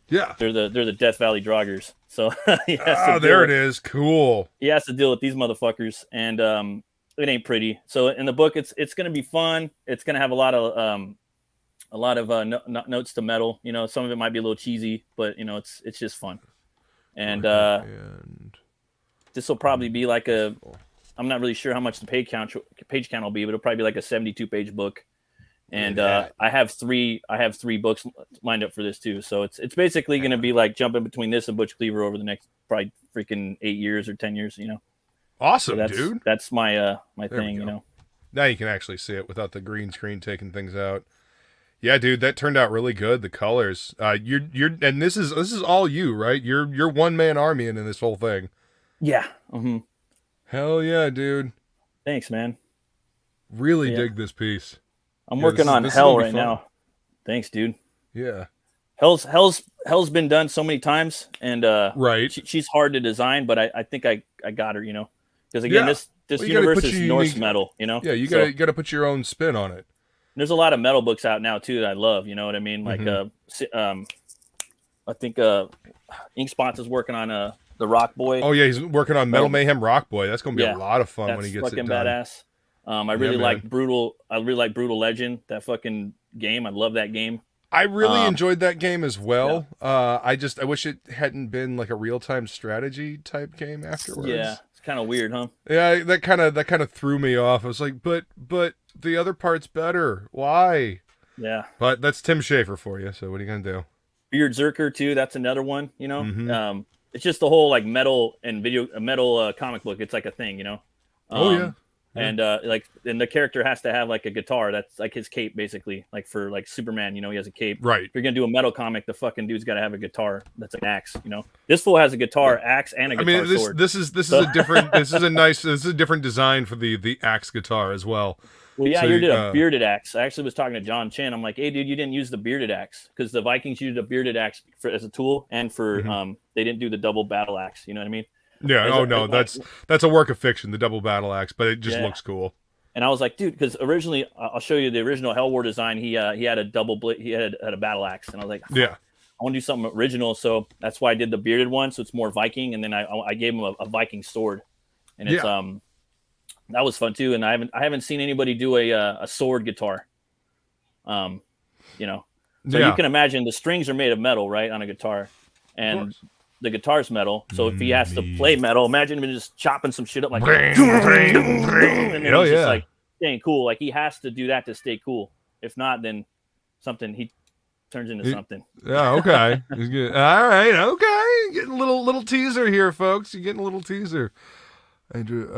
Yeah, they're the Death Valley Draugrs. So there it is. Cool. He has to deal with these motherfuckers, and it ain't pretty. So in the book, it's gonna be fun. It's gonna have a lot of notes to metal. Some of it might be a little cheesy, but it's just fun, and. This will probably be I'm not really sure how much the page count will be, but it'll probably be like a 72-page book. And Yeah. I have three books lined up for this too. So it's basically going to be like jumping between this and Butch Cleaver over the next probably freaking 8 years or 10 years, you know. Awesome, So dude. that's my my There we thing, go. you know. Now you can actually see it without the green screen taking things out. Yeah, dude, that turned out really good. The colors, you're, and this is all you, right? You're one man army in this whole thing. Yeah. Mm-hmm. Hell yeah, dude. Thanks, man. Really Yeah. dig this piece. I'm Yeah, working on this is Hell gonna be right fun. now. Thanks, dude. Yeah. Hell's been done so many times, and Right. she's hard to design, but I think I got her, you know, because again, Yeah. this Well, you gotta universe put is your Norse unique- metal, you know. Yeah, you So, gotta put your own spin on it. there's a lot of metal books out now too that I love. You know what I mean? Like, I think Ink Spots is working on the Rock Boy. Oh yeah, he's working on Metal Mayhem Rock Boy. That's gonna be Yeah, a lot of fun That's when he gets it fucking done. badass. I really man. like Brutal. I really like Brutal Legend. That fucking game. I love that game. I really enjoyed that game as well. I wish it hadn't been like a real-time strategy type game afterwards. Yeah, it's kind of weird, huh? Yeah, that kind of threw me off. I was like, but the other part's better. Why? Yeah. But that's Tim Schafer for you. So what are you gonna do? Beard Zerker too. That's another one. You know, Mhm. It's just the whole like metal and metal comic book. It's like a thing, you know. Oh yeah. And and the character has to have like a guitar. That's like his cape, basically. Like for like Superman, you know, he has a cape. Right. If you're gonna do a metal comic, the fucking dude's got to have a guitar. That's an axe, you know. This fool has a guitar, axe, and a I guitar mean, sword. this is a different this is a different design for the axe guitar as well. Well, yeah, So, you did a bearded axe. I actually was talking to John Chen. I'm like, hey, dude, you didn't use the bearded axe because the Vikings used a bearded axe as a tool, and for they didn't do the double battle axe. You know what I mean? Yeah. Is Oh it- no, is- that's a work of fiction, the double battle axe, but it just Yeah. looks cool. And I was like, dude, because originally, I'll show you the original Hell War design. He had a he had a battle axe, and I was like, Yeah. I want to do something original, so that's why I did the bearded one, so it's more Viking, and then I gave him a Viking sword, and it's that was fun too. And I haven't seen anybody do a sword guitar, you know. So you can imagine the strings are made of metal, right, on a guitar, and the guitar's metal. So if he has to play metal, imagine him just chopping some shit up like, and then Hell it's yeah. just like staying cool. Like he has to do that to stay cool. If not, then he turns into something. Yeah, okay. He's good. All right, okay. Getting a little teaser here, folks. You're getting a little teaser. Andrew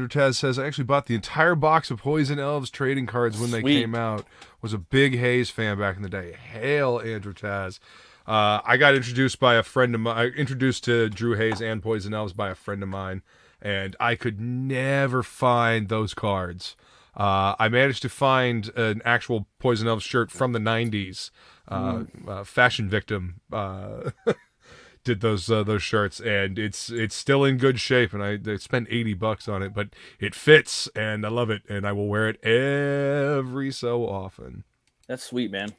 Taz says, I actually bought the entire box of Poison Elves trading cards when they Sweet. came out. Was a big Hayes fan back in the day. Hail, Andrew Taz. I got introduced by a friend of mine. Introduced to Drew Hayes and Poison Elves by a friend of mine, and I could never find those cards. I managed to find an actual Poison Elves shirt from the 90s. Fashion Victim did those shirts, and it's still in good shape, and I spent $80 on it, but it fits, and I love it, and I will wear it every so often. That's sweet, man.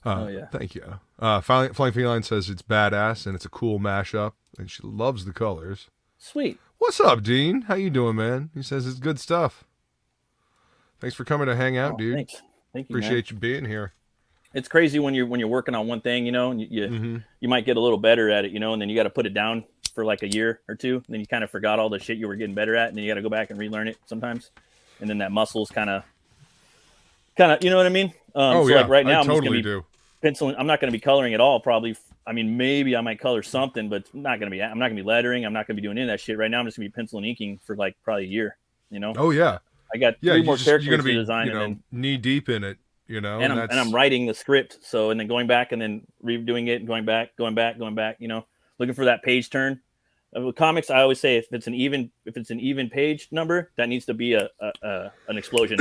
Oh yeah. Thank you. Flying Feline says it's badass and it's a cool mashup, and she loves the colors. Sweet. What's up, Dean? How you doing, man? He says it's good stuff. Thanks for coming to hang out, dude. Thanks. Thank you. Appreciate you being here. It's crazy when you're working on one thing, you know, and you might get a little better at it, you know, and then you got to put it down for like a year or two, and then you kind of forgot all the shit you were getting better at, and then you got to go back and relearn it sometimes, and then that muscle's kind of, you know what I mean? Oh so yeah, like right now, I I'm just totally gonna be do. penciling. I'm not going to be coloring at all, probably. I mean, maybe I might color something, but I'm not going to be lettering. I'm not going to be doing any of that shit right now. I'm just going to be penciling inking for like probably a year, you know? Oh yeah. I got Yeah, three more characters you're gonna be, to design, you know, and then knee deep in it, you know, and I'm writing the script, so and then going back and then redoing it and going back, you know, looking for that page turn. With comics, I always say if it's an even page number, that needs to be an explosion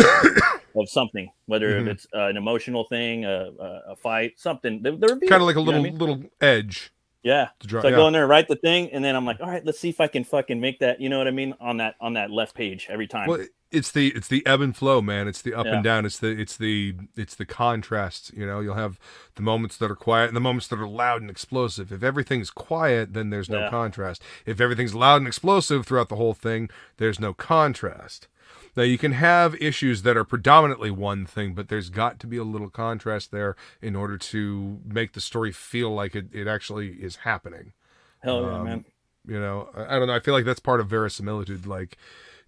of something, whether it's an emotional thing, a fight, something. There would be kind of like a you know little what I mean? little edge. Yeah. To draw, So I go in there and write the thing, and then I'm like, all right, let's see if I can fucking make that. You know what I mean? On that left page every time. Well, it's the ebb and flow, man. It's the up Yeah. and down. It's the contrast. You know, you'll have the moments that are quiet and the moments that are loud and explosive. If everything's quiet, then there's no contrast. If everything's loud and explosive throughout the whole thing, there's no contrast. Now, you can have issues that are predominantly one thing, but there's got to be a little contrast there in order to make the story feel like it actually is happening. Hell yeah, man. You know, I don't know. I feel like that's part of verisimilitude. Like,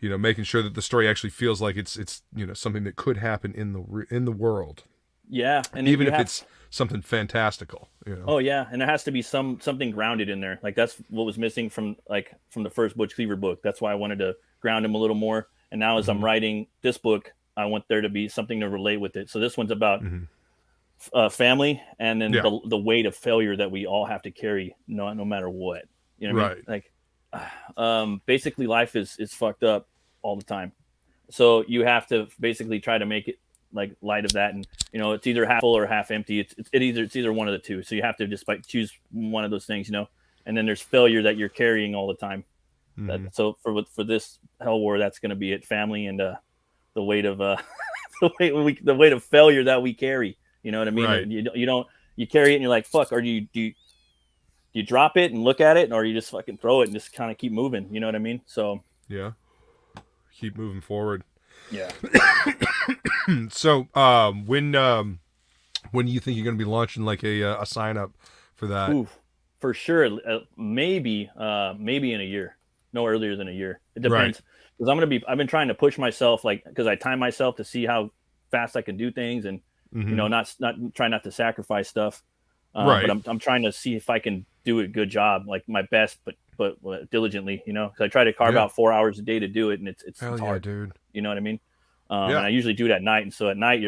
making sure that the story actually feels like it's something that could happen in the world. Yeah, and even if it's something fantastical. Oh yeah, and there has to be something grounded in there. Like that's what was missing from the first Butch Cleaver book. That's why I wanted to ground him a little more. And now as I'm writing this book, I want there to be something to relate with it. So this one's about family, and then the weight of failure that we all have to carry, no matter what. You know what I mean? Like, basically, life is fucked up all the time. So you have to basically try to make it like light of that, and it's either half full or half empty. It's either one of the two. So you have to just choose one of those things, And then there's failure that you're carrying all the time. So for this Hell War, that's going to be it: family and the weight of the weight of failure that we carry. You know what I mean? Right. You carry it and you're like, fuck. Or do you drop it and look at it, or you just fucking throw it and just kind of keep moving? You know what I mean? So yeah, keep moving forward. Yeah. So when do you think you're going to be launching like a sign up for that? Ooh, for sure. Maybe in a year. No earlier than a year. It depends. Because I've been trying to push myself, because I time myself to see how fast I can do things, and not try not to sacrifice stuff. But I'm trying to see if I can do a good job, like my best, but diligently, because I try to carve out 4 hours a day to do it, and it's hard, dude. You know what I mean? And I usually do it at night, and so at night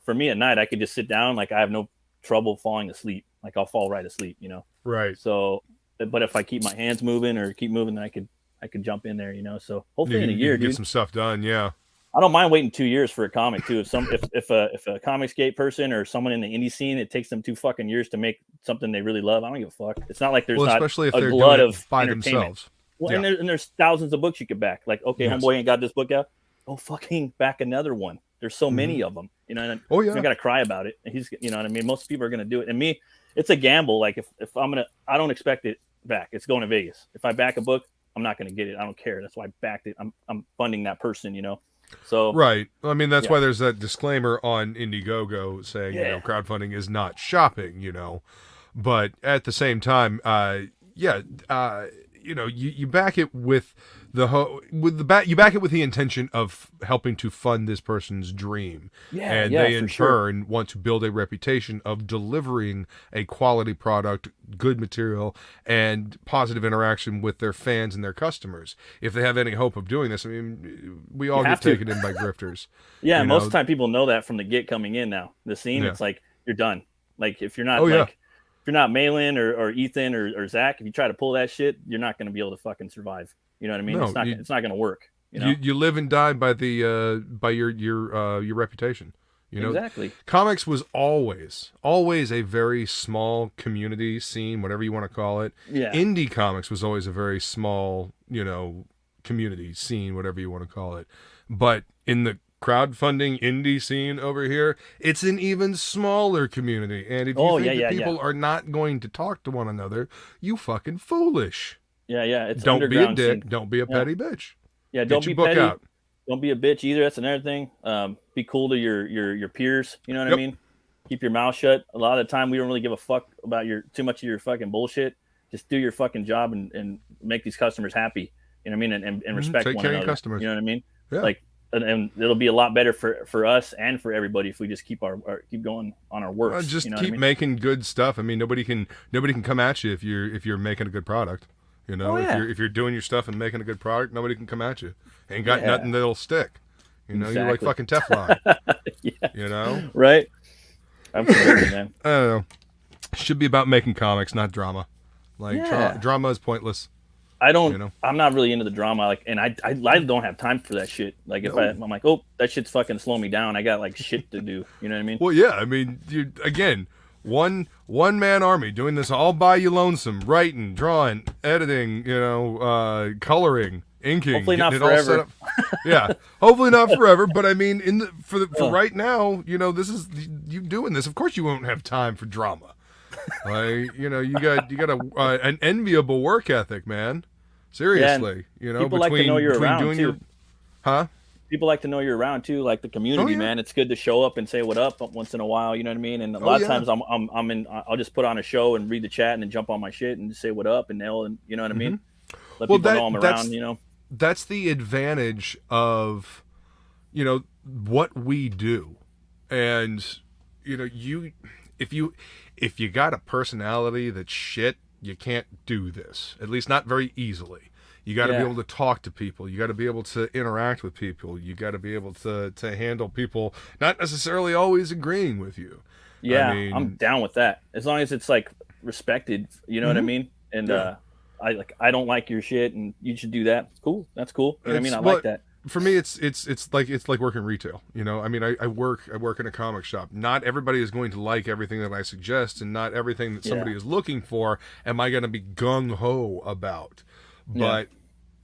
for me at night I could just sit down, I have no trouble falling asleep. I'll fall right asleep, Right. So, but if I keep my hands moving or keep moving, then I could jump in there, So hopefully in a year, you get some stuff done. Yeah. I don't mind waiting 2 years for a comic too. If a Comicsgate person or someone in the indie scene, it takes them 2 fucking years to make something they really love, I don't give a fuck. It's not like there's especially if a they're glut doing it of by entertainment. themselves. Well, and there's thousands of books you could back. Like, okay, homeboy ain't got this book out. Oh, fucking back another one. There's so many of them, And I got to cry about it. And he's, what I mean? Most people are going to do it. And me, it's a gamble. Like if I don't expect it back. It's going to Vegas. If I back a book, I'm not going to get it. I don't care. That's why I backed it. I'm funding that person, So right. I mean, that's why there's that disclaimer on Indiegogo saying, crowdfunding is not shopping, but at the same time, you back it with you back it with the intention of helping to fund this person's dream. And they in turn want to build a reputation of delivering a quality product, good material, and positive interaction with their fans and their customers. If they have any hope of doing this, I mean, we all get taken in by grifters. Yeah, most of the time people know that from the get coming in now. The scene, it's like you're done. Like if you're not if you're not Malin or Ethan or Zach, if you try to pull that shit, you're not going to be able to fucking survive. You know what I mean? No, it's not going to work. You live and die by the by your reputation. Exactly. Comics was always a very small community scene, whatever you want to call it. Yeah. Indie comics was always a very small, community scene, whatever you want to call it. But in the crowdfunding indie scene over here, it's an even smaller community. And if you think that people are not going to talk to one another, you fucking foolish. Yeah. It's don't be a dick. Scene. Don't be a petty bitch. Yeah, don't be petty. Out. Don't be a bitch either. That's another thing. Be cool to your peers. You know what I mean? Keep your mouth shut. A lot of the time, we don't really give a fuck about too much of your fucking bullshit. Just do your fucking job and make these customers happy. You know what I mean? And respect Take one care another. Of your customers. You know what I mean? Yeah. And it'll be a lot better for us and for everybody if we just keep keep going on our work. Just keep making good stuff. I mean, nobody can come at you if you're making a good product. If you're doing your stuff and making a good product, nobody can come at you. Ain't got nothing that'll stick. Exactly. You're like fucking Teflon. Right. Absolutely, man. I don't know. Should be about making comics, not drama. Drama is pointless. I'm not really into the drama. And I don't have time for that shit. I'm like, oh, that shit's fucking slowing me down. I got shit to do. You know what I mean? Well, yeah. I mean, you again. One man army doing this all by you lonesome, writing, drawing, editing, coloring, inking. Hopefully not forever. Yeah, hopefully not forever. But I mean, for right now, this is you doing this. Of course, you won't have time for drama. You got an enviable work ethic, man. Seriously, people like to know you're around too. Huh? People like to know you're around too, like the community, man. It's good to show up and say what up once in a while. You know what I mean? And a lot of times I'll just put on a show and read the chat and then jump on my shit and just say what up and you know what I mean? Let people know I'm around. that's the advantage of, you know, what we do. And, you know, if you got a personality that's shit, you can't do this. At least not very easily. You got to be able to talk to people. You got to be able to interact with people. You got to be able to handle people not necessarily always agreeing with you. Yeah, I mean, I'm down with that. As long as it's like respected, you know what I mean? And I don't like your shit and you should do that. Cool. That's cool. You know what I mean? I like that. For me, it's like working retail. You know, I mean, I work in a comic shop. Not everybody is going to like everything that I suggest, and not everything that somebody is looking for am I going to be gung ho about. But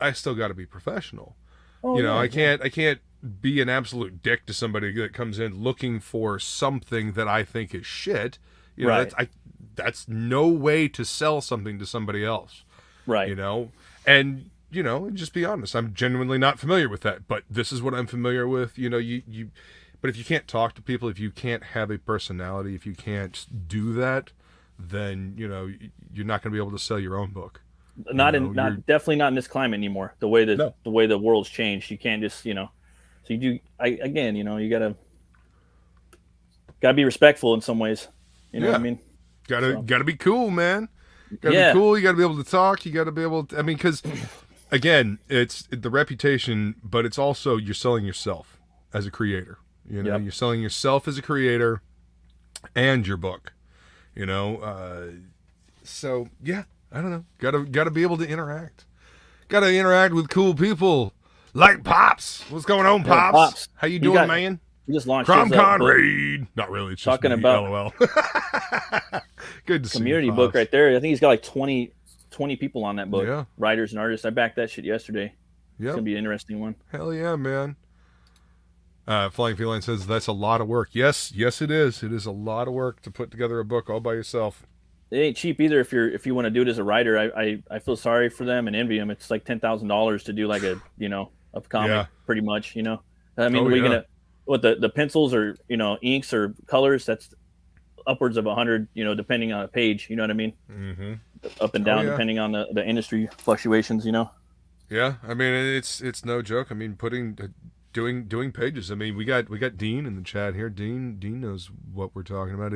I still got to be professional. You know, I can't be an absolute dick to somebody that comes in looking for something that I think is shit. You know, that's no way to sell something to somebody else. Right. You know, and you know, just be honest. I'm genuinely not familiar with that, but this is what I'm familiar with. You know, but if you can't talk to people, if you can't have a personality, if you can't do that, then, you know, you're not going to be able to sell your own book. Definitely not in this climate anymore. The way the world's changed, you can't just, you know, so you do, again, you know, you gotta be respectful in some ways. You know what I mean? Gotta be cool, man. Gotta be cool. You gotta be able to talk. You gotta be able to, I mean, because again, it's the reputation, but it's also you're selling yourself as a creator. You know, you're selling yourself as a creator and your book. You know, so yeah, I don't know. Gotta be able to interact. Gotta interact with cool people like Pops. What's going on, Pops? How you doing, man? He just launched Cromcon Raid. Not really. It's talking just about LOL. Good to see community you, book Pops. right there. I think he's got like 20 people on that book. Yeah. Writers and artists. I backed that shit yesterday. Yep. It's gonna be an interesting one. Hell yeah, man. Flying Feline says that's a lot of work. Yes, it is. It is a lot of work to put together a book all by yourself. It ain't cheap either if you want to do it as a writer. I feel sorry for them and envy them. It's like $10,000 to do like a comic, pretty much. You know, I mean, we're gonna the pencils or inks or colors. That's upwards of 100. You know, depending on a page. You know what I mean? Mm-hmm. Up and down depending on the industry fluctuations. You know. Yeah, I mean it's no joke. I mean doing pages. I mean, we got Dean in the chat here. Dean knows what we're talking about.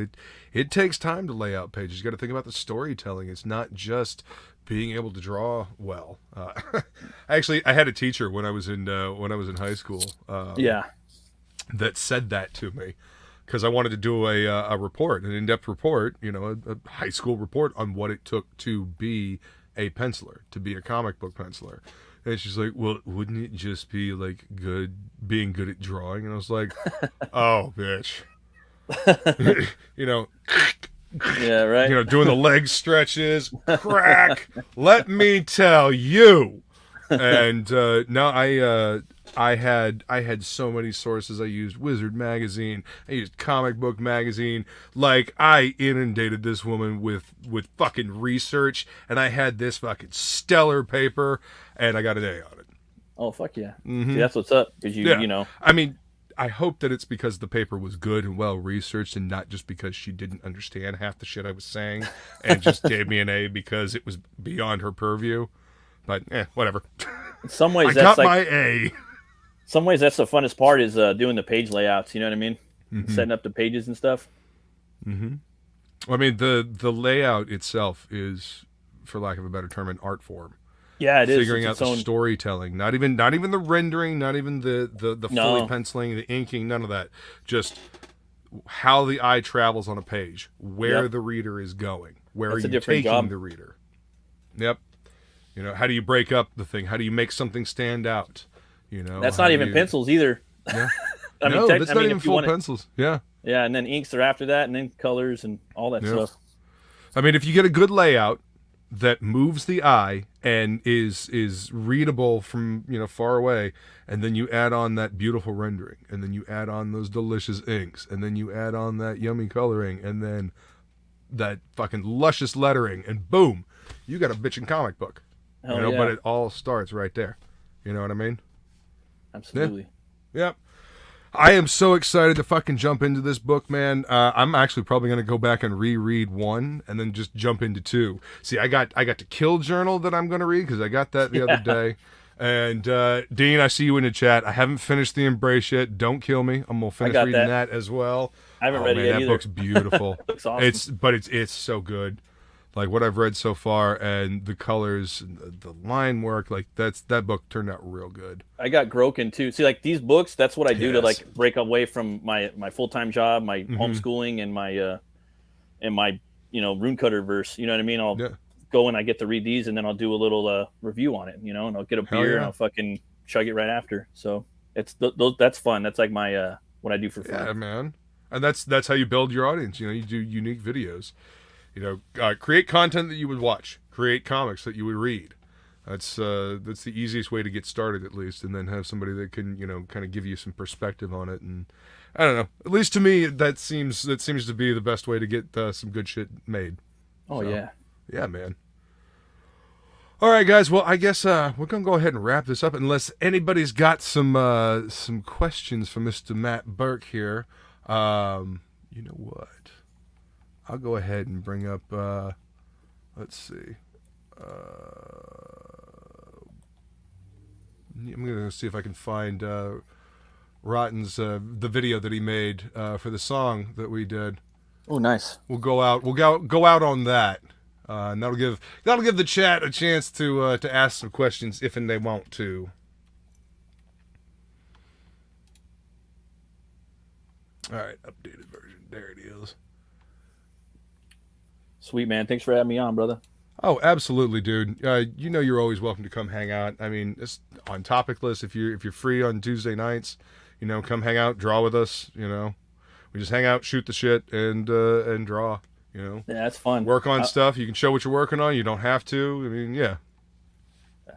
It takes time to lay out pages. You got to think about the storytelling. It's not just being able to draw well. Actually, I had a teacher when I was in high school. That said that to me because I wanted to do a report, an in-depth report. You know, a high school report on what it took to be a penciler, to be a comic book penciler. And she's like, well, wouldn't it just be like being good at drawing? And I was like, oh, bitch. You know, yeah, right. You know, doing the leg stretches, crack. Let me tell you. And no, I had so many sources. I used Wizard Magazine. I used Comic Book Magazine. Like, I inundated this woman with fucking research, and I had this fucking stellar paper, and I got an A on it. Oh, fuck yeah. Mm-hmm. See, that's what's up. Because you know. I mean, I hope that it's because the paper was good and well researched and not just because she didn't understand half the shit I was saying and just gave me an A because it was beyond her purview. But, whatever. In some ways, I got my A. Some ways that's the funnest part is doing the page layouts. You know what I mean? Mm-hmm. Setting up the pages and stuff. Mm-hmm. Well, I mean, the layout itself is, for lack of a better term, an art form. Yeah, it is. Figuring out the storytelling, not even the rendering, not even the fully penciling, the inking, none of that. Just how the eye travels on a page, where the reader is going, where are you taking the reader. Yep. You know, how do you break up the thing? How do you make something stand out? You know, that's not even pencils either. Yeah. That's not even full pencils. Yeah. Yeah, and then inks are after that, and then colors and all that stuff. I mean, if you get a good layout that moves the eye and is readable from far away, and then you add on that beautiful rendering, and then you add on those delicious inks, and then you add on that yummy coloring, and then that fucking luscious lettering, and boom, you got a bitchin' comic book. Hell yeah. But it all starts right there. You know what I mean? Absolutely. Yeah. Yep. I am so excited to fucking jump into this book, man. I'm actually probably going to go back and reread 1 and then just jump into 2. See, I got to Kill Journal that I'm going to read because I got that the other day. And Dean, I see you in the chat. I haven't finished The Embrace yet. Don't kill me. I'm gonna finish reading that as well. I haven't read it yet that either. book's beautiful. It looks awesome. It's so good. Like what I've read so far, and the colors, and the line work, like that book turned out real good. I got Groken too. See, like these books, that's what I do to like break away from my full-time job, my homeschooling, and my rune cutter verse. You know what I mean? I'll go and I get to read these, and then I'll do a little review on it. And I'll get a beer and I'll fucking chug it right after. So it's that's fun. That's like my what I do for fun. Yeah, man. And that's how you build your audience. You do unique videos. Create content that you would watch. Create comics that you would read. That's the easiest way to get started, at least, and then have somebody that can kind of give you some perspective on it. And I don't know. At least to me, that seems to be the best way to get some good shit made. Oh yeah, man. All right, guys. Well, I guess we're gonna go ahead and wrap this up, unless anybody's got some questions for Mr. Matt Burke here. You know what? I'll go ahead and bring up, let's see. I'm going to see if I can find Rotten's, the video that he made for the song that we did. Oh, nice. We'll go out on that. And that'll give the chat a chance to ask some questions if and they want to. All right, updated version. There it is. Sweet, man. Thanks for having me on, brother. Oh, absolutely, dude. You're always welcome to come hang out. I mean, it's on Topic List. If you're free on Tuesday nights, come hang out, draw with us. We just hang out, shoot the shit, and draw. Yeah, that's fun. Work on stuff. You can show what you're working on. You don't have to. I mean, yeah.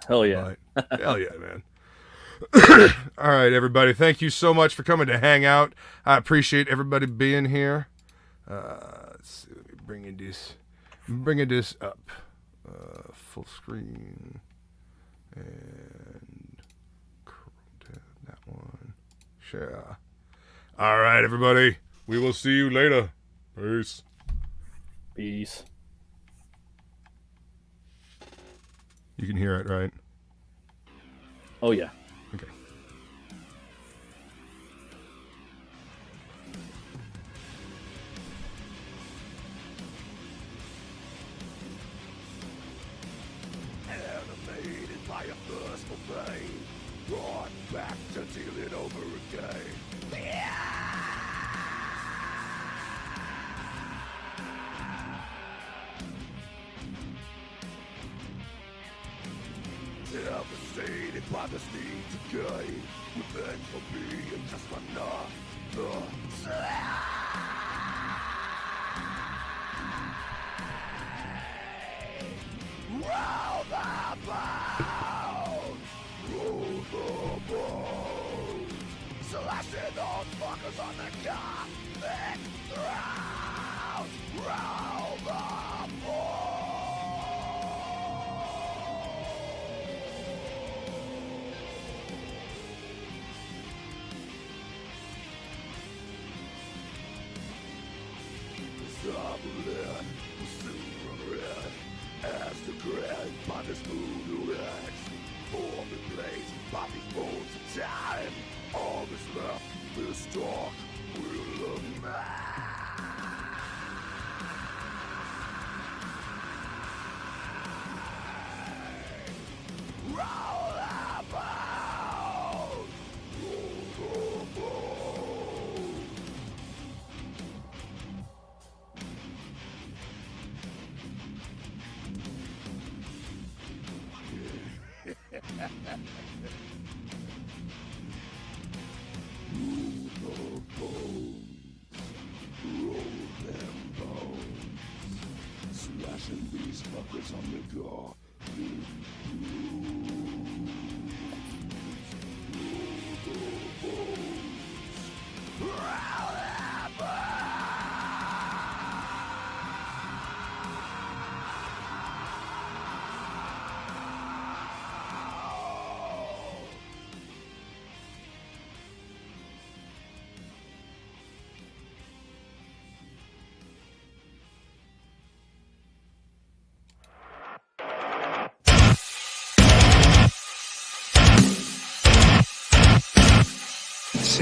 Hell yeah. Hell yeah, man. All right, everybody. Thank you so much for coming to hang out. I appreciate everybody being here. Let's see. Let me bringing this up. Full screen. And that one. Share. All right, everybody. We will see you later. Peace. Peace. You can hear it, right? Oh, yeah. Okay. Animated by a thirst for pain, brought back to deal it over again. Devastated by the need to gain, revenge for being just another. Roll the bones! Roll the bones! Slashing those fuckers on the carpet! Roll the bones! Goblin, soon red, as the grand by this moon legs, form in place by these bones of time. All that's left, this dark will of man. Roll the bones! Roll the bones! Slashing these fuckers on the jaw.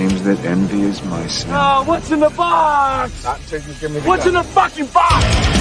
seems that envy is my sin. Oh, what's in the box? Not till you give me the What's in gun. the fucking box?